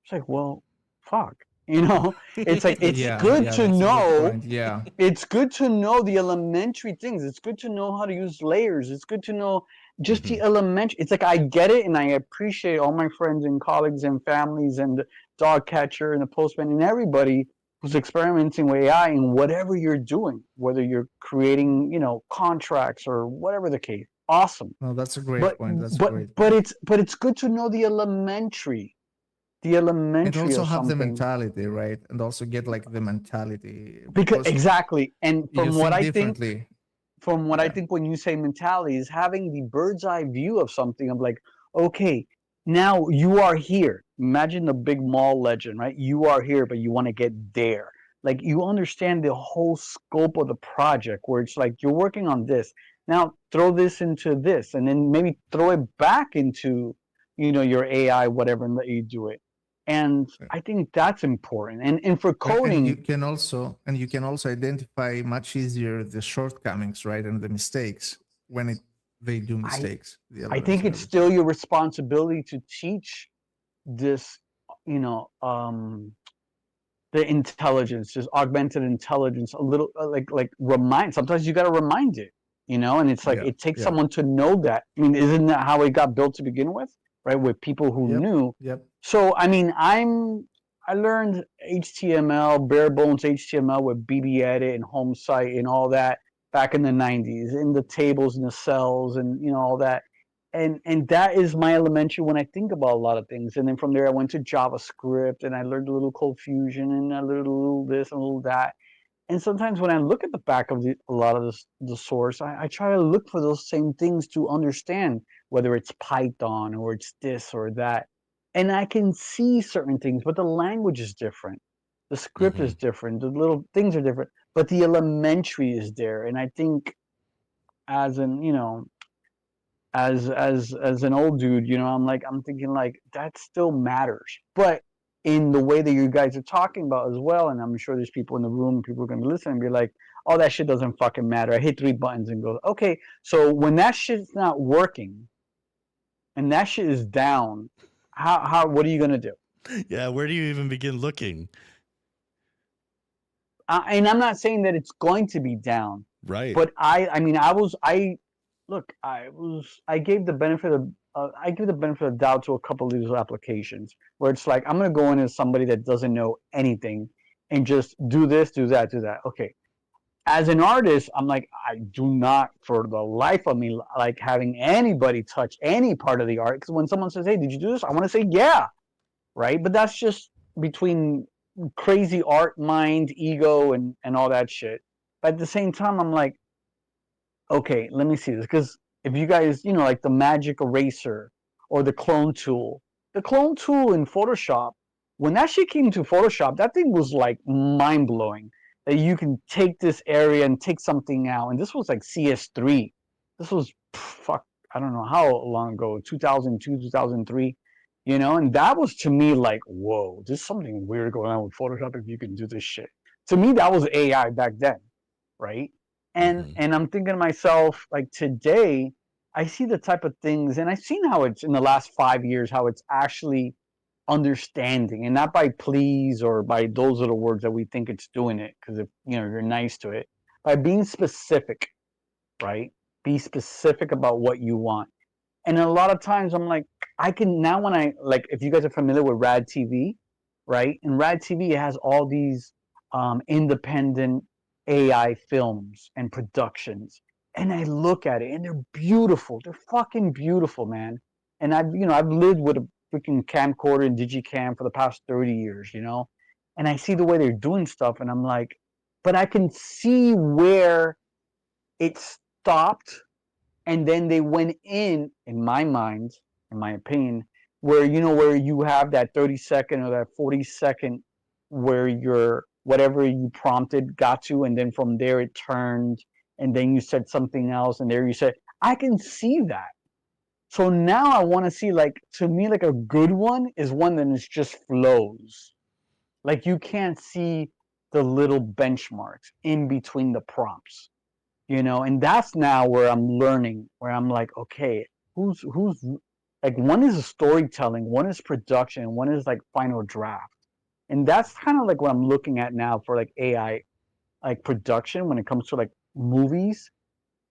It's like, well, fuck. It's like it's good Yeah, to that's a good know. point. Yeah. It's good to know the elementary things. It's good to know how to use layers. It's good to know just Mm-hmm. the elementary. It's like I get it, and I appreciate all my friends and colleagues and families and the dog catcher and the postman and everybody who's experimenting with AI in whatever you're doing, whether you're creating, contracts or whatever the case. Awesome. No, that's a great But point. That's a but great but point. it's good to know the And elementary also of have the something. mentality, right? And also get like the mentality, Because because exactly. And you think differently. I Yeah. think when you say mentality is having the bird's eye view of something of like, okay, now you are here. Imagine the big mall legend, right? You are here, but you want to get there. Like you understand the whole scope of the project where it's like you're working on this. Now throw this into this and then maybe throw it back into, your AI, whatever, and let you do it. And I think that's important. And for And you coding, can also identify much easier the shortcomings, right? And the mistakes when they do I mistakes, the I LLMs think and it's everything. still your responsibility to teach this, you know, the intelligence, this augmented intelligence, a little like remind. Sometimes you got to remind it, and it's like Yeah. it takes Yeah. someone to know that. I mean, isn't that how it got built to begin with, right? With people who Yep. knew. Yep. So I mean, I learned HTML, bare bones HTML with BB Edit and Home Site and all that back in the 90s, in the tables and the cells and all that. And that is my elementary when I think about a lot of things. And then from there I went to JavaScript and I learned a little Cold Fusion and I learned a little this and a little that. And sometimes when I look at the back of a lot of the source, I try to look for those same things to understand whether it's Python or it's this or that. And I can see certain things, but the language is different. The script Mm-hmm. is different. The little things are different, but the elementary is there. And I think as an, as an old dude, I'm thinking like that still matters. But in the way that you guys are talking about as well, and I'm sure there's people in the room, people are gonna listen and be like, oh, that shit doesn't fucking matter. I hit 3 buttons and go, okay. So when that shit's not working and that shit is down, how what are you gonna do? Yeah, where do you even begin looking? And I'm not saying that it's going to be down, Right. but I mean, I gave the benefit of I give the benefit of doubt to a couple of these applications where it's like I'm gonna go in as somebody that doesn't know anything and just do this, do that, do that. Okay, as an artist, I'm like, I do not, for the life of me, like having anybody touch any part of the art. Because when someone says, "Hey, did you do this?" I want to say, "Yeah," right? But that's just between crazy art mind, ego, and all that shit. But at the same time, I'm like, okay, let me see this. Because if you guys, like the magic eraser or the clone tool in Photoshop, when that shit came to Photoshop, that thing was like mind blowing. That you can take this area and take something out. And this was like CS3. This was, fuck, I don't know how long ago, 2002, 2003. And that was to me like, whoa, there's something weird going on with Photoshop if you can do this shit. To me, that was AI back then, right? And I'm thinking to myself, like today, I see the type of things, and I've seen how it's in the last 5 years, how it's actually understanding, and not by please or by those little words that we think it's doing it, because if you're nice to it, by being specific, right? Be specific about what you want. And a lot of times I'm like, I can now, when I like, if you guys are familiar with Rad TV, right? And Rad TV has all these independent AI films and productions. And I look at it and they're beautiful. They're fucking beautiful, man. And I've lived with a freaking camcorder and digicam for the past 30 years, and I see the way they're doing stuff and I'm like, but I can see where it stopped, and then they went in my mind, in my opinion, where where you have that 30-second or that 40-second where your whatever you prompted got to, and then from there it turned, and then you said something else, and there you said, I can see that. So now I want to see, like, to me, like a good one is one that is just flows. Like you can't see the little benchmarks in between the prompts. And that's now where I'm learning, where I'm like, okay, who's like, one is storytelling, one is production, one is like final draft. And that's kind of like what I'm looking at now for like AI, like production when it comes to like movies.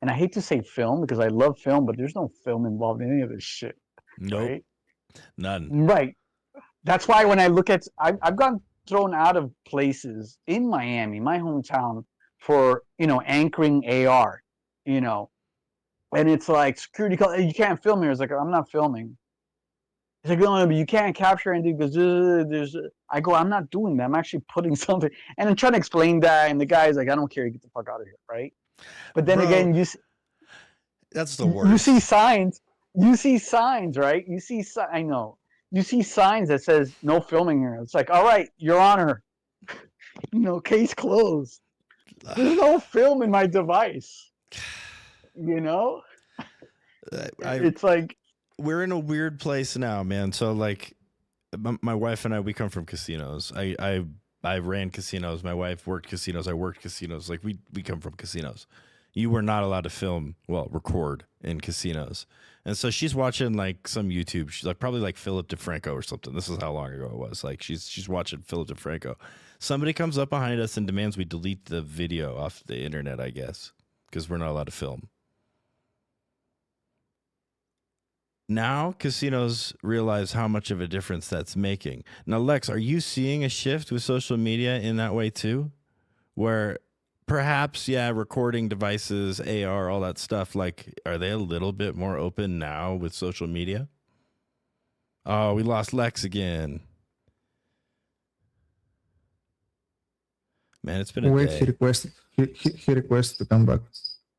And I hate to say film because I love film, but there's no film involved in any of this shit. Nope. Right? None. Right. That's why when I look at, I've gotten thrown out of places in Miami, my hometown, for anchoring AR, and it's like security call, you can't film here. It's like, I'm not filming. It's like, no, but you can't capture anything because there's. I go, I'm not doing that. I'm actually putting something, and I'm trying to explain that, and the guy's like, I don't care, you get the fuck out of here, right? But then again, that's the worst. You see signs, right? I know. You see signs that says no filming here. It's like, all right, Your Honor, case closed. There's no film in my device. It's like, we're in a weird place now, man. So like, my wife and I, we come from casinos. I ran casinos. My wife worked casinos. I worked casinos. Like we come from casinos. You were not allowed to record in casinos. And so she's watching like some YouTube. She's like probably like Philip DeFranco or something. This is how long ago it was. Like she's watching Philip DeFranco. Somebody comes up behind us and demands we delete the video off the internet, I guess, because we're not allowed to film. Now casinos realize how much of a difference that's making. Now, Lex, are you seeing a shift with social media in that way too? Where perhaps, recording devices, AR, all that stuff, like, are they a little bit more open now with social media? Oh, we lost Lex again. Man, it's been a day. He requested to come back.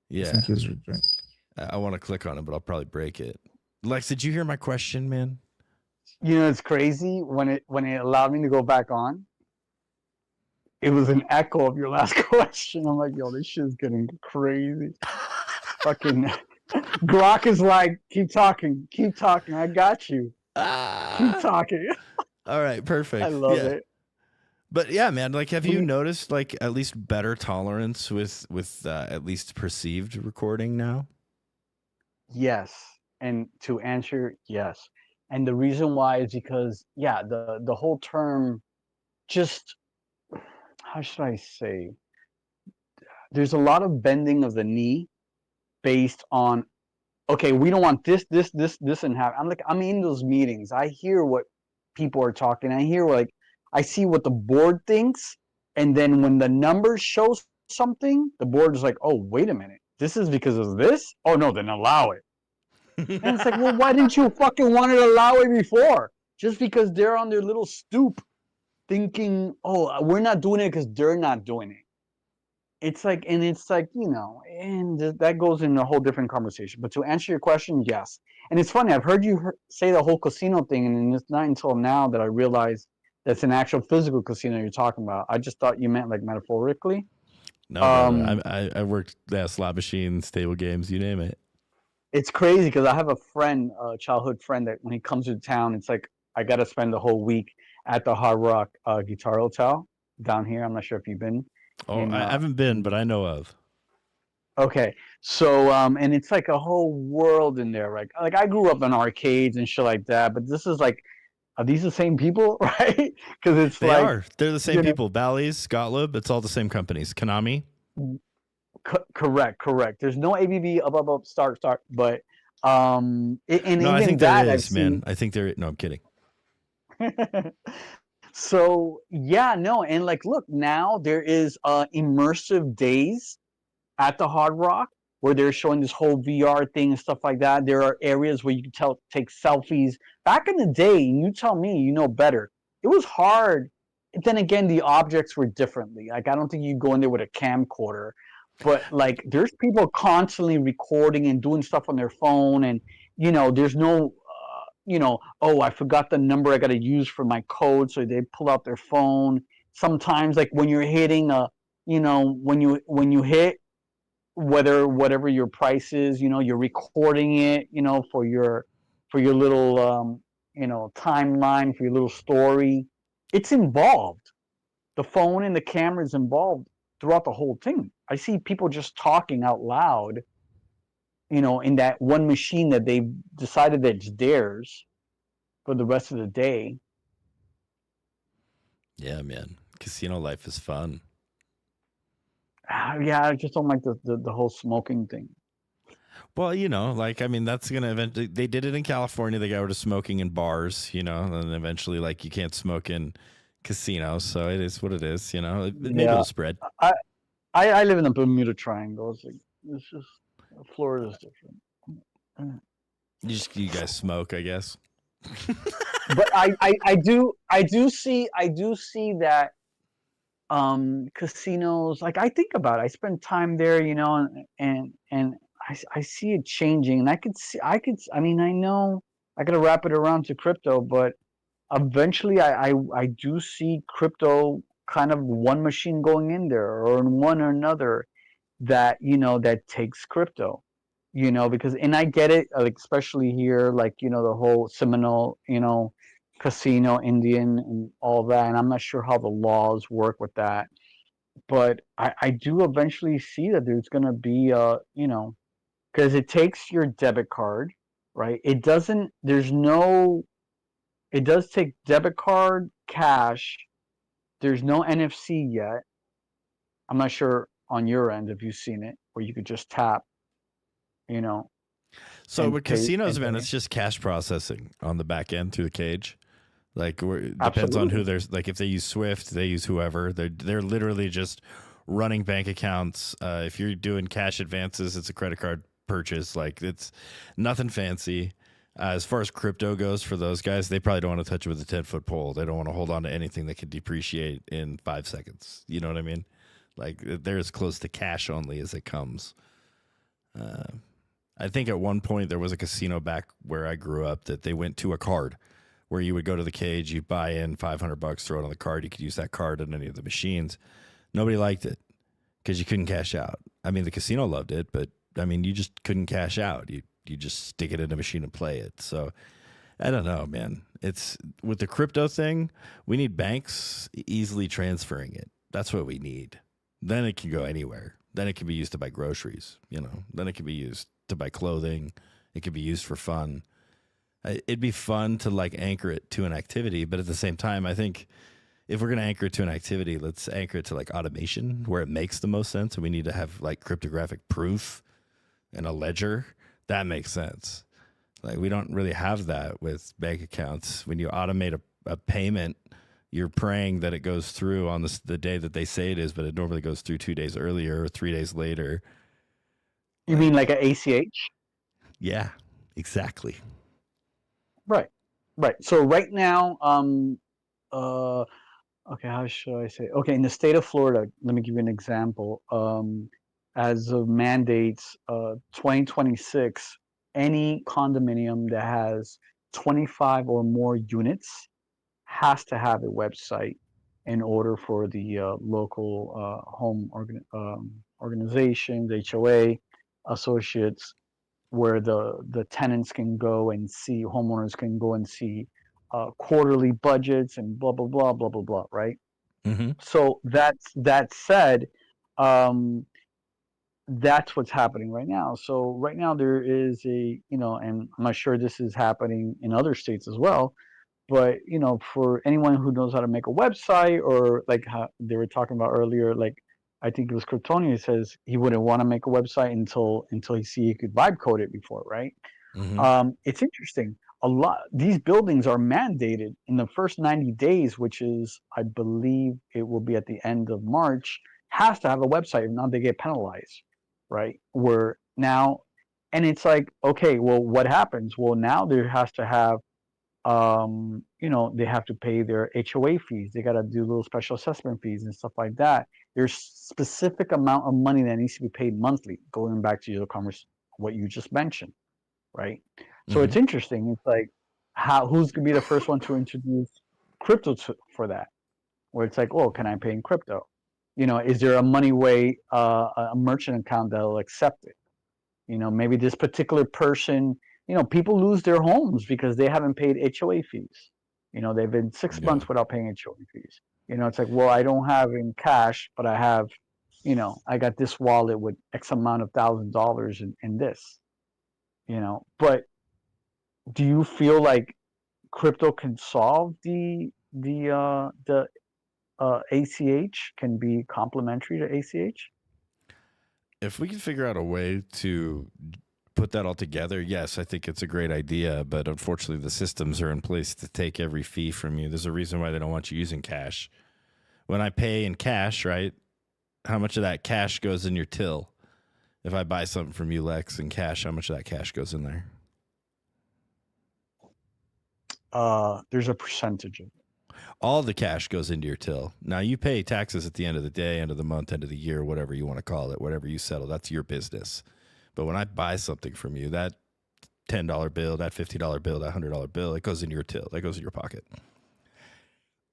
Yeah. I think he's returned. I want to click on it, but I'll probably break it. Lex, did you hear my question, man? It's crazy when it allowed me to go back on. It was an echo of your last question. I'm like, yo, this shit is getting crazy. Fucking Grok is like, keep talking. I got you. Keep talking. All right, perfect. I love it. But yeah, man, like, have you noticed like at least better tolerance with at least perceived recording now? Yes. And to answer, yes. And the reason why is because, the whole term, just, how should I say? There's a lot of bending of the knee based on, okay, we don't want this, and have. I'm in those meetings. I hear what people are talking. I see what the board thinks. And then when the numbers show something, the board is like, oh, wait a minute, this is because of this? Oh no, then allow it. And it's like, well, why didn't you fucking want to allow it before? Just because they're on their little stoop thinking, oh, we're not doing it because they're not doing it. It's like, and that goes in a whole different conversation. But to answer your question, yes. And it's funny, I've heard you say the whole casino thing, and it's not until now that I realized that's an actual physical casino you're talking about. I just thought you meant like metaphorically. No, brother. I worked slot machines, table games, you name it. It's crazy because I have a friend, a childhood friend, that when he comes to town, it's like I got to spend the whole week at the Hard Rock Guitar Hotel down here. I'm not sure if you've been. Oh, I haven't been, but I know of. Okay, so and it's like a whole world in there. Like I grew up in arcades and shit like that, but this is like, are these the same people, right? Because it's they're the same people. Bally's, Gottlieb, it's all the same companies. Konami. Correct. There's no ABB up, start, but no, I think there is, man. I think there. No, I'm kidding. So yeah, no, and like, look, now there is immersive days at the Hard Rock where they're showing this whole VR thing and stuff like that. There are areas where you can take selfies. Back in the day, you tell me, you know better. It was hard. Then again, the objects were differently. Like, I don't think you go in there with a camcorder, but like, there's people constantly recording and doing stuff on their phone, and there's no oh, I forgot the number I got to use for my code, so they pull out their phone. Sometimes, like when you're hitting when you hit whatever your price is, you're recording it, for your little timeline, for your little story. It's involved. The phone and the camera is involved throughout the whole thing. I see people just talking out loud, in that one machine that they've decided that it's theirs for the rest of the day. Yeah, man. Casino life is fun. Yeah, I just don't like the whole smoking thing. Well, I mean, that's going to eventually, they did it in California. They got rid of smoking in bars, and eventually, like, you can't smoke in casinos. So it is what it is, maybe it'll spread. I live in the Bermuda Triangle. It's just, Florida's different. You guys smoke, I guess. But I do see that casinos, like, I think about it. I spend time there, and I see it changing, and I mean, I know I gotta wrap it around to crypto, but eventually I do see crypto kind of one machine going in there, or in one or another, that that takes crypto, because, and I get it, like, especially here, like, the whole Seminole, casino, Indian, and all that, and I'm not sure how the laws work with that, but I do eventually see that there's going to be because it takes your debit card, right? It does take debit card, cash. There's no NFC yet. I'm not sure on your end if you've seen it, where you could just tap, So with casinos, man, it's just cash processing on the back end through the cage. Like, it depends on who there's, like, if they use Swift, they use whoever. They're literally just running bank accounts. If you're doing cash advances, it's a credit card purchase. Like, it's nothing fancy. As far as crypto goes, for those guys, they probably don't want to touch it with a 10-foot pole. They don't want to hold on to anything that could depreciate in 5 seconds. You know what I mean? Like, they're as close to cash only as it comes. I think at one point there was a casino back where I grew up that they went to a card, where you would go to the cage, you buy in $500, throw it on the card. You could use that card on any of the machines. Nobody liked it because you couldn't cash out. I mean, the casino loved it, but I mean, you just couldn't cash out. You just stick it in a machine and play it. So I don't know, man. It's with the crypto thing, we need banks easily transferring it. That's what we need. Then it can go anywhere. Then it can be used to buy groceries, Then it can be used to buy clothing. It could be used for fun. It'd be fun to, like, anchor it to an activity, but at the same time, I think if we're going to anchor it to an activity, let's anchor it to, like, automation where it makes the most sense, and we need to have, like, cryptographic proof and a ledger. That makes sense. Like, we don't really have that with bank accounts. When you automate a payment, You're praying that it goes through on the day that they say it is, but it normally goes through 2 days earlier or 3 days later. You mean like an ACH? Yeah, exactly. Right. So right now, uh, okay, how should I say? Okay, in the state of Florida, let me give you an example. As of mandates, 2026, any condominium that has 25 or more units has to have a website in order for the local organizations, HOA, associates, where the tenants can go and see, homeowners can go and see quarterly budgets and blah blah blah blah blah blah, right? Mm-hmm. So that said, um, that's what's happening right now. So right now there is and I'm not sure this is happening in other states as well, but for anyone who knows how to make a website, or like how they were talking about earlier, like I think it was Kryptonia says he wouldn't want to make a website until he could vibe code it before, right? Mm-hmm. It's interesting. A lot these buildings are mandated in the first 90 days, which is, I believe, it will be at the end of March, has to have a website. If not, they get penalized, right? Where now, and it's like, okay, well, what happens? Well, now there has to have they have to pay their HOA fees. They got to do little special assessment fees and stuff like that. There's specific amount of money that needs to be paid monthly, going back to your what you just mentioned, right? So it's interesting. It's like, who's going to be the first one to introduce crypto for that? Where it's like, oh, can I pay in crypto? Is there a money way, a merchant account that'll accept it? Maybe this particular person, people lose their homes because they haven't paid HOA fees. They've been 6 months without paying HOA fees. It's like, well, I don't have in cash, but I have, I got this wallet with X amount of $1,000 in this, but do you feel like crypto can solve the ACH, can be complementary to ACH? If we can figure out a way to put that all together, yes, I think it's a great idea. But unfortunately, the systems are in place to take every fee from you. There's a reason why they don't want you using cash. When I pay in cash, right, how much of that cash goes in your till? If I buy something from you, Lex, in cash, how much of that cash goes in there? There's a percentage of it. All the cash goes into your till. Now, you pay taxes at the end of the day, end of the month, end of the year, whatever you want to call it, whatever you settle, that's your business. But when I buy something from you, that $10 bill, that $50 bill, that $100 bill, it goes in your till. That goes in your pocket.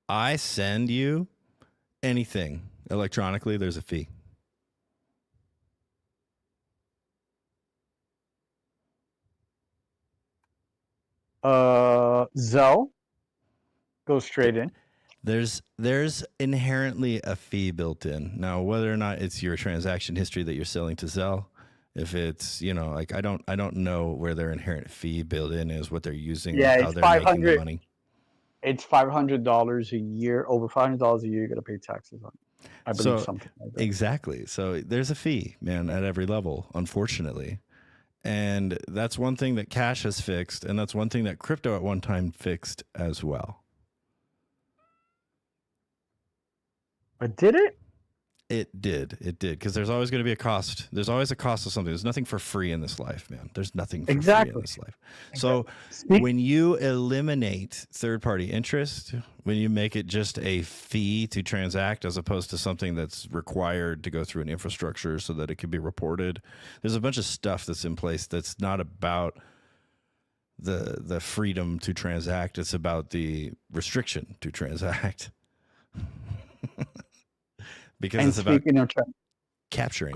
I send you anything electronically, there's a fee. Zelle goes straight in. There's inherently a fee built in. Now, whether or not it's your transaction history that you're selling to Zelle, if it's, like I don't know where their inherent fee built in is, what they're using, how they're making the money. It's $500 a year, over $500 a year. You got to pay taxes on it. I believe something like that. Exactly. So there's a fee, man, at every level, unfortunately. And that's one thing that cash has fixed, and that's one thing that crypto at one time fixed as well. But did it? It did, because there's always going to be a cost. There's always a cost of something. There's nothing for free in this life, man. There's nothing for free in this life. So when you eliminate third-party interest, when you make it just a fee to transact as opposed to something that's required to go through an infrastructure so that it can be reported, there's a bunch of stuff that's in place that's not about the freedom to transact. It's about the restriction to transact. Because it's about capturing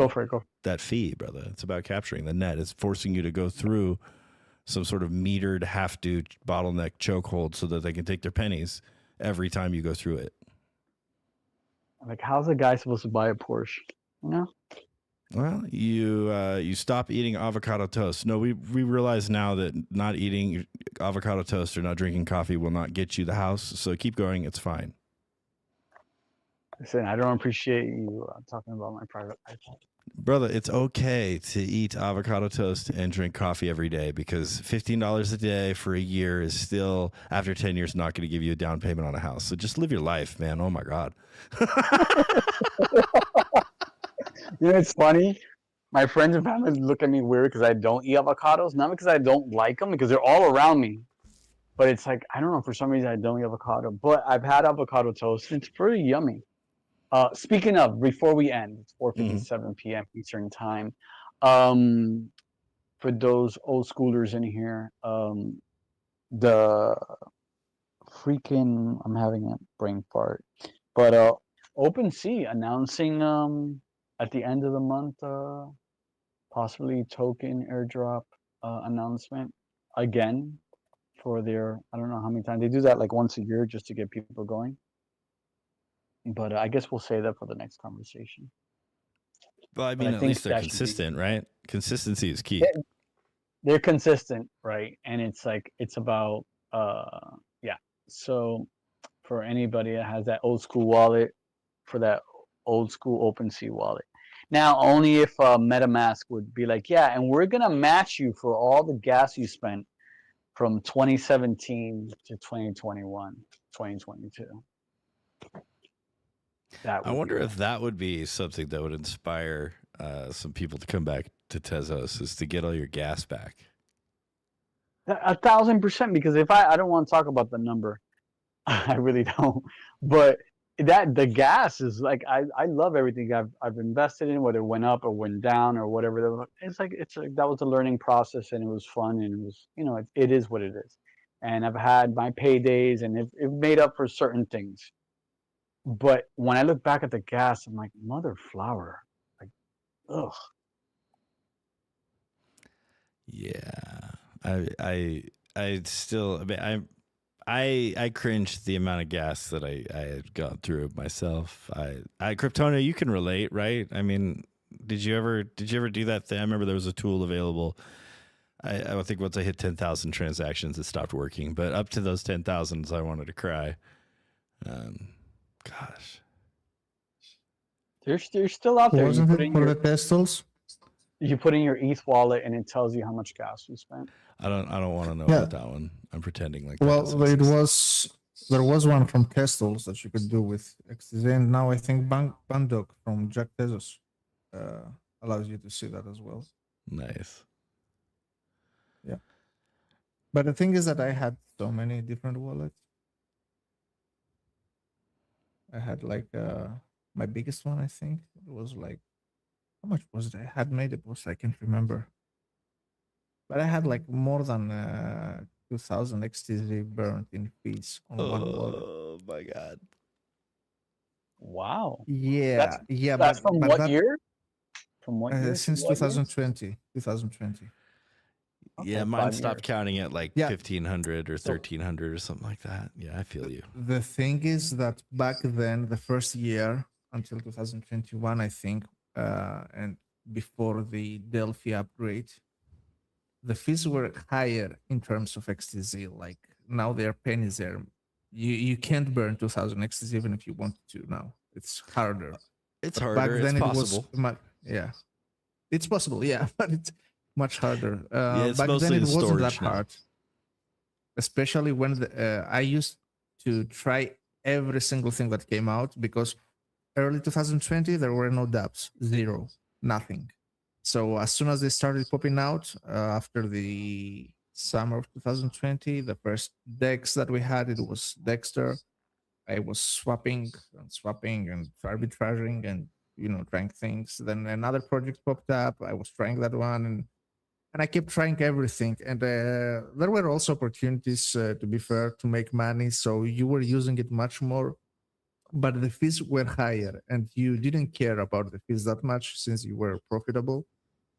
that fee, brother. It's about capturing the net. It's forcing you to go through some sort of metered have-to bottleneck chokehold so that they can take their pennies every time you go through it. Like, how's a guy supposed to buy a Porsche? Well, you stop eating avocado toast. No, we realize now that not eating avocado toast or not drinking coffee will not get you the house. So keep going. It's fine. Listen, I don't appreciate you talking about my private life. Brother, it's okay to eat avocado toast and drink coffee every day because $15 a day for a year is still, after 10 years, not going to give you a down payment on a house. So just live your life, man. Oh my God. It's funny. My friends and family look at me weird because I don't eat avocados. Not because I don't like them, because they're all around me. But it's like, I don't know, for some reason I don't eat avocado. But I've had avocado toast. It's pretty yummy. Speaking of, before we end, it's 4:57 p.m. Eastern time. Um, for those old schoolers in here, the freaking, I'm having a brain fart. But OpenSea announcing at the end of the month, possibly token airdrop announcement again for their, I don't know how many times they do that, like once a year, just to get people going. But I guess we'll say that for the next conversation. Well, I But mean, I at think least they're that should be, consistent, right? Consistency is key. they're consistent, right? And it's like, it's about yeah. So for anybody that has that old school wallet, for that old school OpenSea wallet. Now, only if MetaMask would be like, yeah, and we're gonna match you for all the gas you spent from 2017 to 2021, 2022. That I would be wonder cool. if that would be something that would inspire some people to come back to Tezos, is to get all your gas back. 1,000%. Because if I don't want to talk about the number, I really don't. But that the gas is like, I love everything I've invested in, whether it went up or went down or whatever. It's like that was a learning process, and it was fun, and it was, it is what it is. And I've had my paydays, and it made up for certain things. But when I look back at the gas, I'm like, mother flower, like, ugh. Yeah, I still, I mean, I cringed the amount of gas that I had gone through myself. I Kryptona, you can relate, right? I mean, did you ever do that thing? I remember there was a tool available. I think once I hit 10,000 transactions, it stopped working. But up to those 10,000s, I wanted to cry. Gosh, They're still out there. Wasn't it for the Tezos? You put in your ETH wallet, and it tells you how much gas you spent. I don't want to know Yeah. about that one. I'm pretending like that Well, doesn't exist. there was one from Tezos that you could do with XTZ, and now I think Bandok from Jack Tezos allows you to see that as well. Nice. But the thing is that I had so many different wallets. I had like my biggest one, I think it was like, how much was it? I had made it was, I can't remember. But I had like more than 2,000 XTZ burned in fees on one wallet. Oh my God. Wow. Yeah, That's from but what that, year? From what year? since to what year? 2020. Yeah, Okay, mine 5 stopped years. counting at like Yeah. 1,500 or 1,300 or something like that. Yeah, I feel you. The thing is that back then, the first year until 2021, I think, and before the Delphi upgrade, the fees were higher in terms of XTZ. Like now they're pennies there. You can't burn 2,000 XTZ even if you want to now. It's harder. It's But harder. It's possible. Yeah, it's possible. Yeah, but it's much harder. It's Back then mostly it the wasn't that storage now. hard, especially when I used to try every single thing that came out, because early 2020 there were no dApps, zero, nothing. So as soon as they started popping out after the summer of 2020, the first DEX that we had, it was Dexter. I was swapping and arbitraging and trying things. Then another project popped up. I was trying that one, and I kept trying everything. And there were also opportunities, to be fair, to make money. So you were using it much more, but the fees were higher, and you didn't care about the fees that much since you were profitable.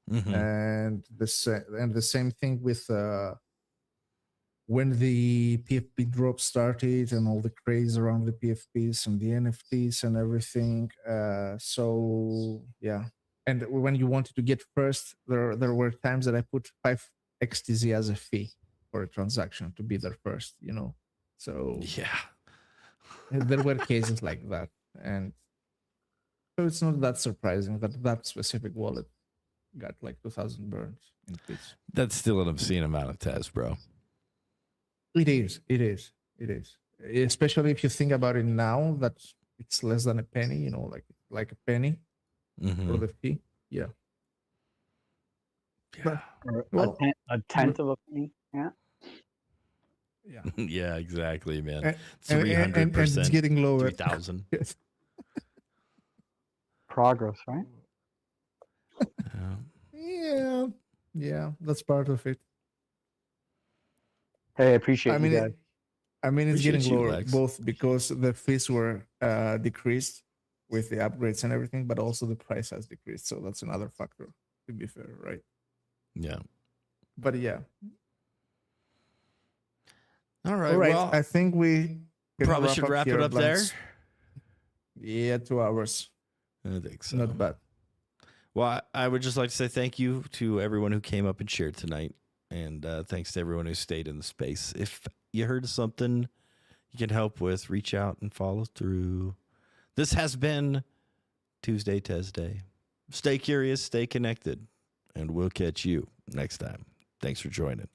Mhm. And the same thing with when the PFP drop started and all the craze around the PFPs and the NFTs and everything. So yeah, and when you wanted to get first, there were times that I put 5 XTZ as a fee for a transaction to be there first. So Yeah. there were cases like that, and So it's not that surprising that that specific wallet got like 2,000 burns in fees. That's still an obscene amount of Tez, bro. It is. It is. It is. Especially if you think about it now, that it's less than a penny. You know, like a penny Mhm. for the fee. Yeah. Yeah. Or Well, a tenth of a penny. Yeah. Yeah. Yeah, exactly, man. And- and 300%. it's getting lower. 3,000. Yes. Progress, right? Yeah. Yeah. Yeah. That's part of it. Hey, I appreciate I you mean, guys. it's Appreciate getting you, lower Lex. both because the fees were decreased with the upgrades and everything, but also the price has decreased. So that's another factor, to be fair, right? Yeah. But yeah. All right. All right. Well, I think we can probably should wrap here it at up there. Lance. Yeah, 2 hours. I think so. Not bad. Well, I would just like to say thank you to everyone who came up and shared tonight. And thanks to everyone who stayed in the space. If you heard something you can help with, reach out and follow through. This has been Tuesday Tezday. Stay curious, stay connected, and we'll catch you next time. Thanks for joining.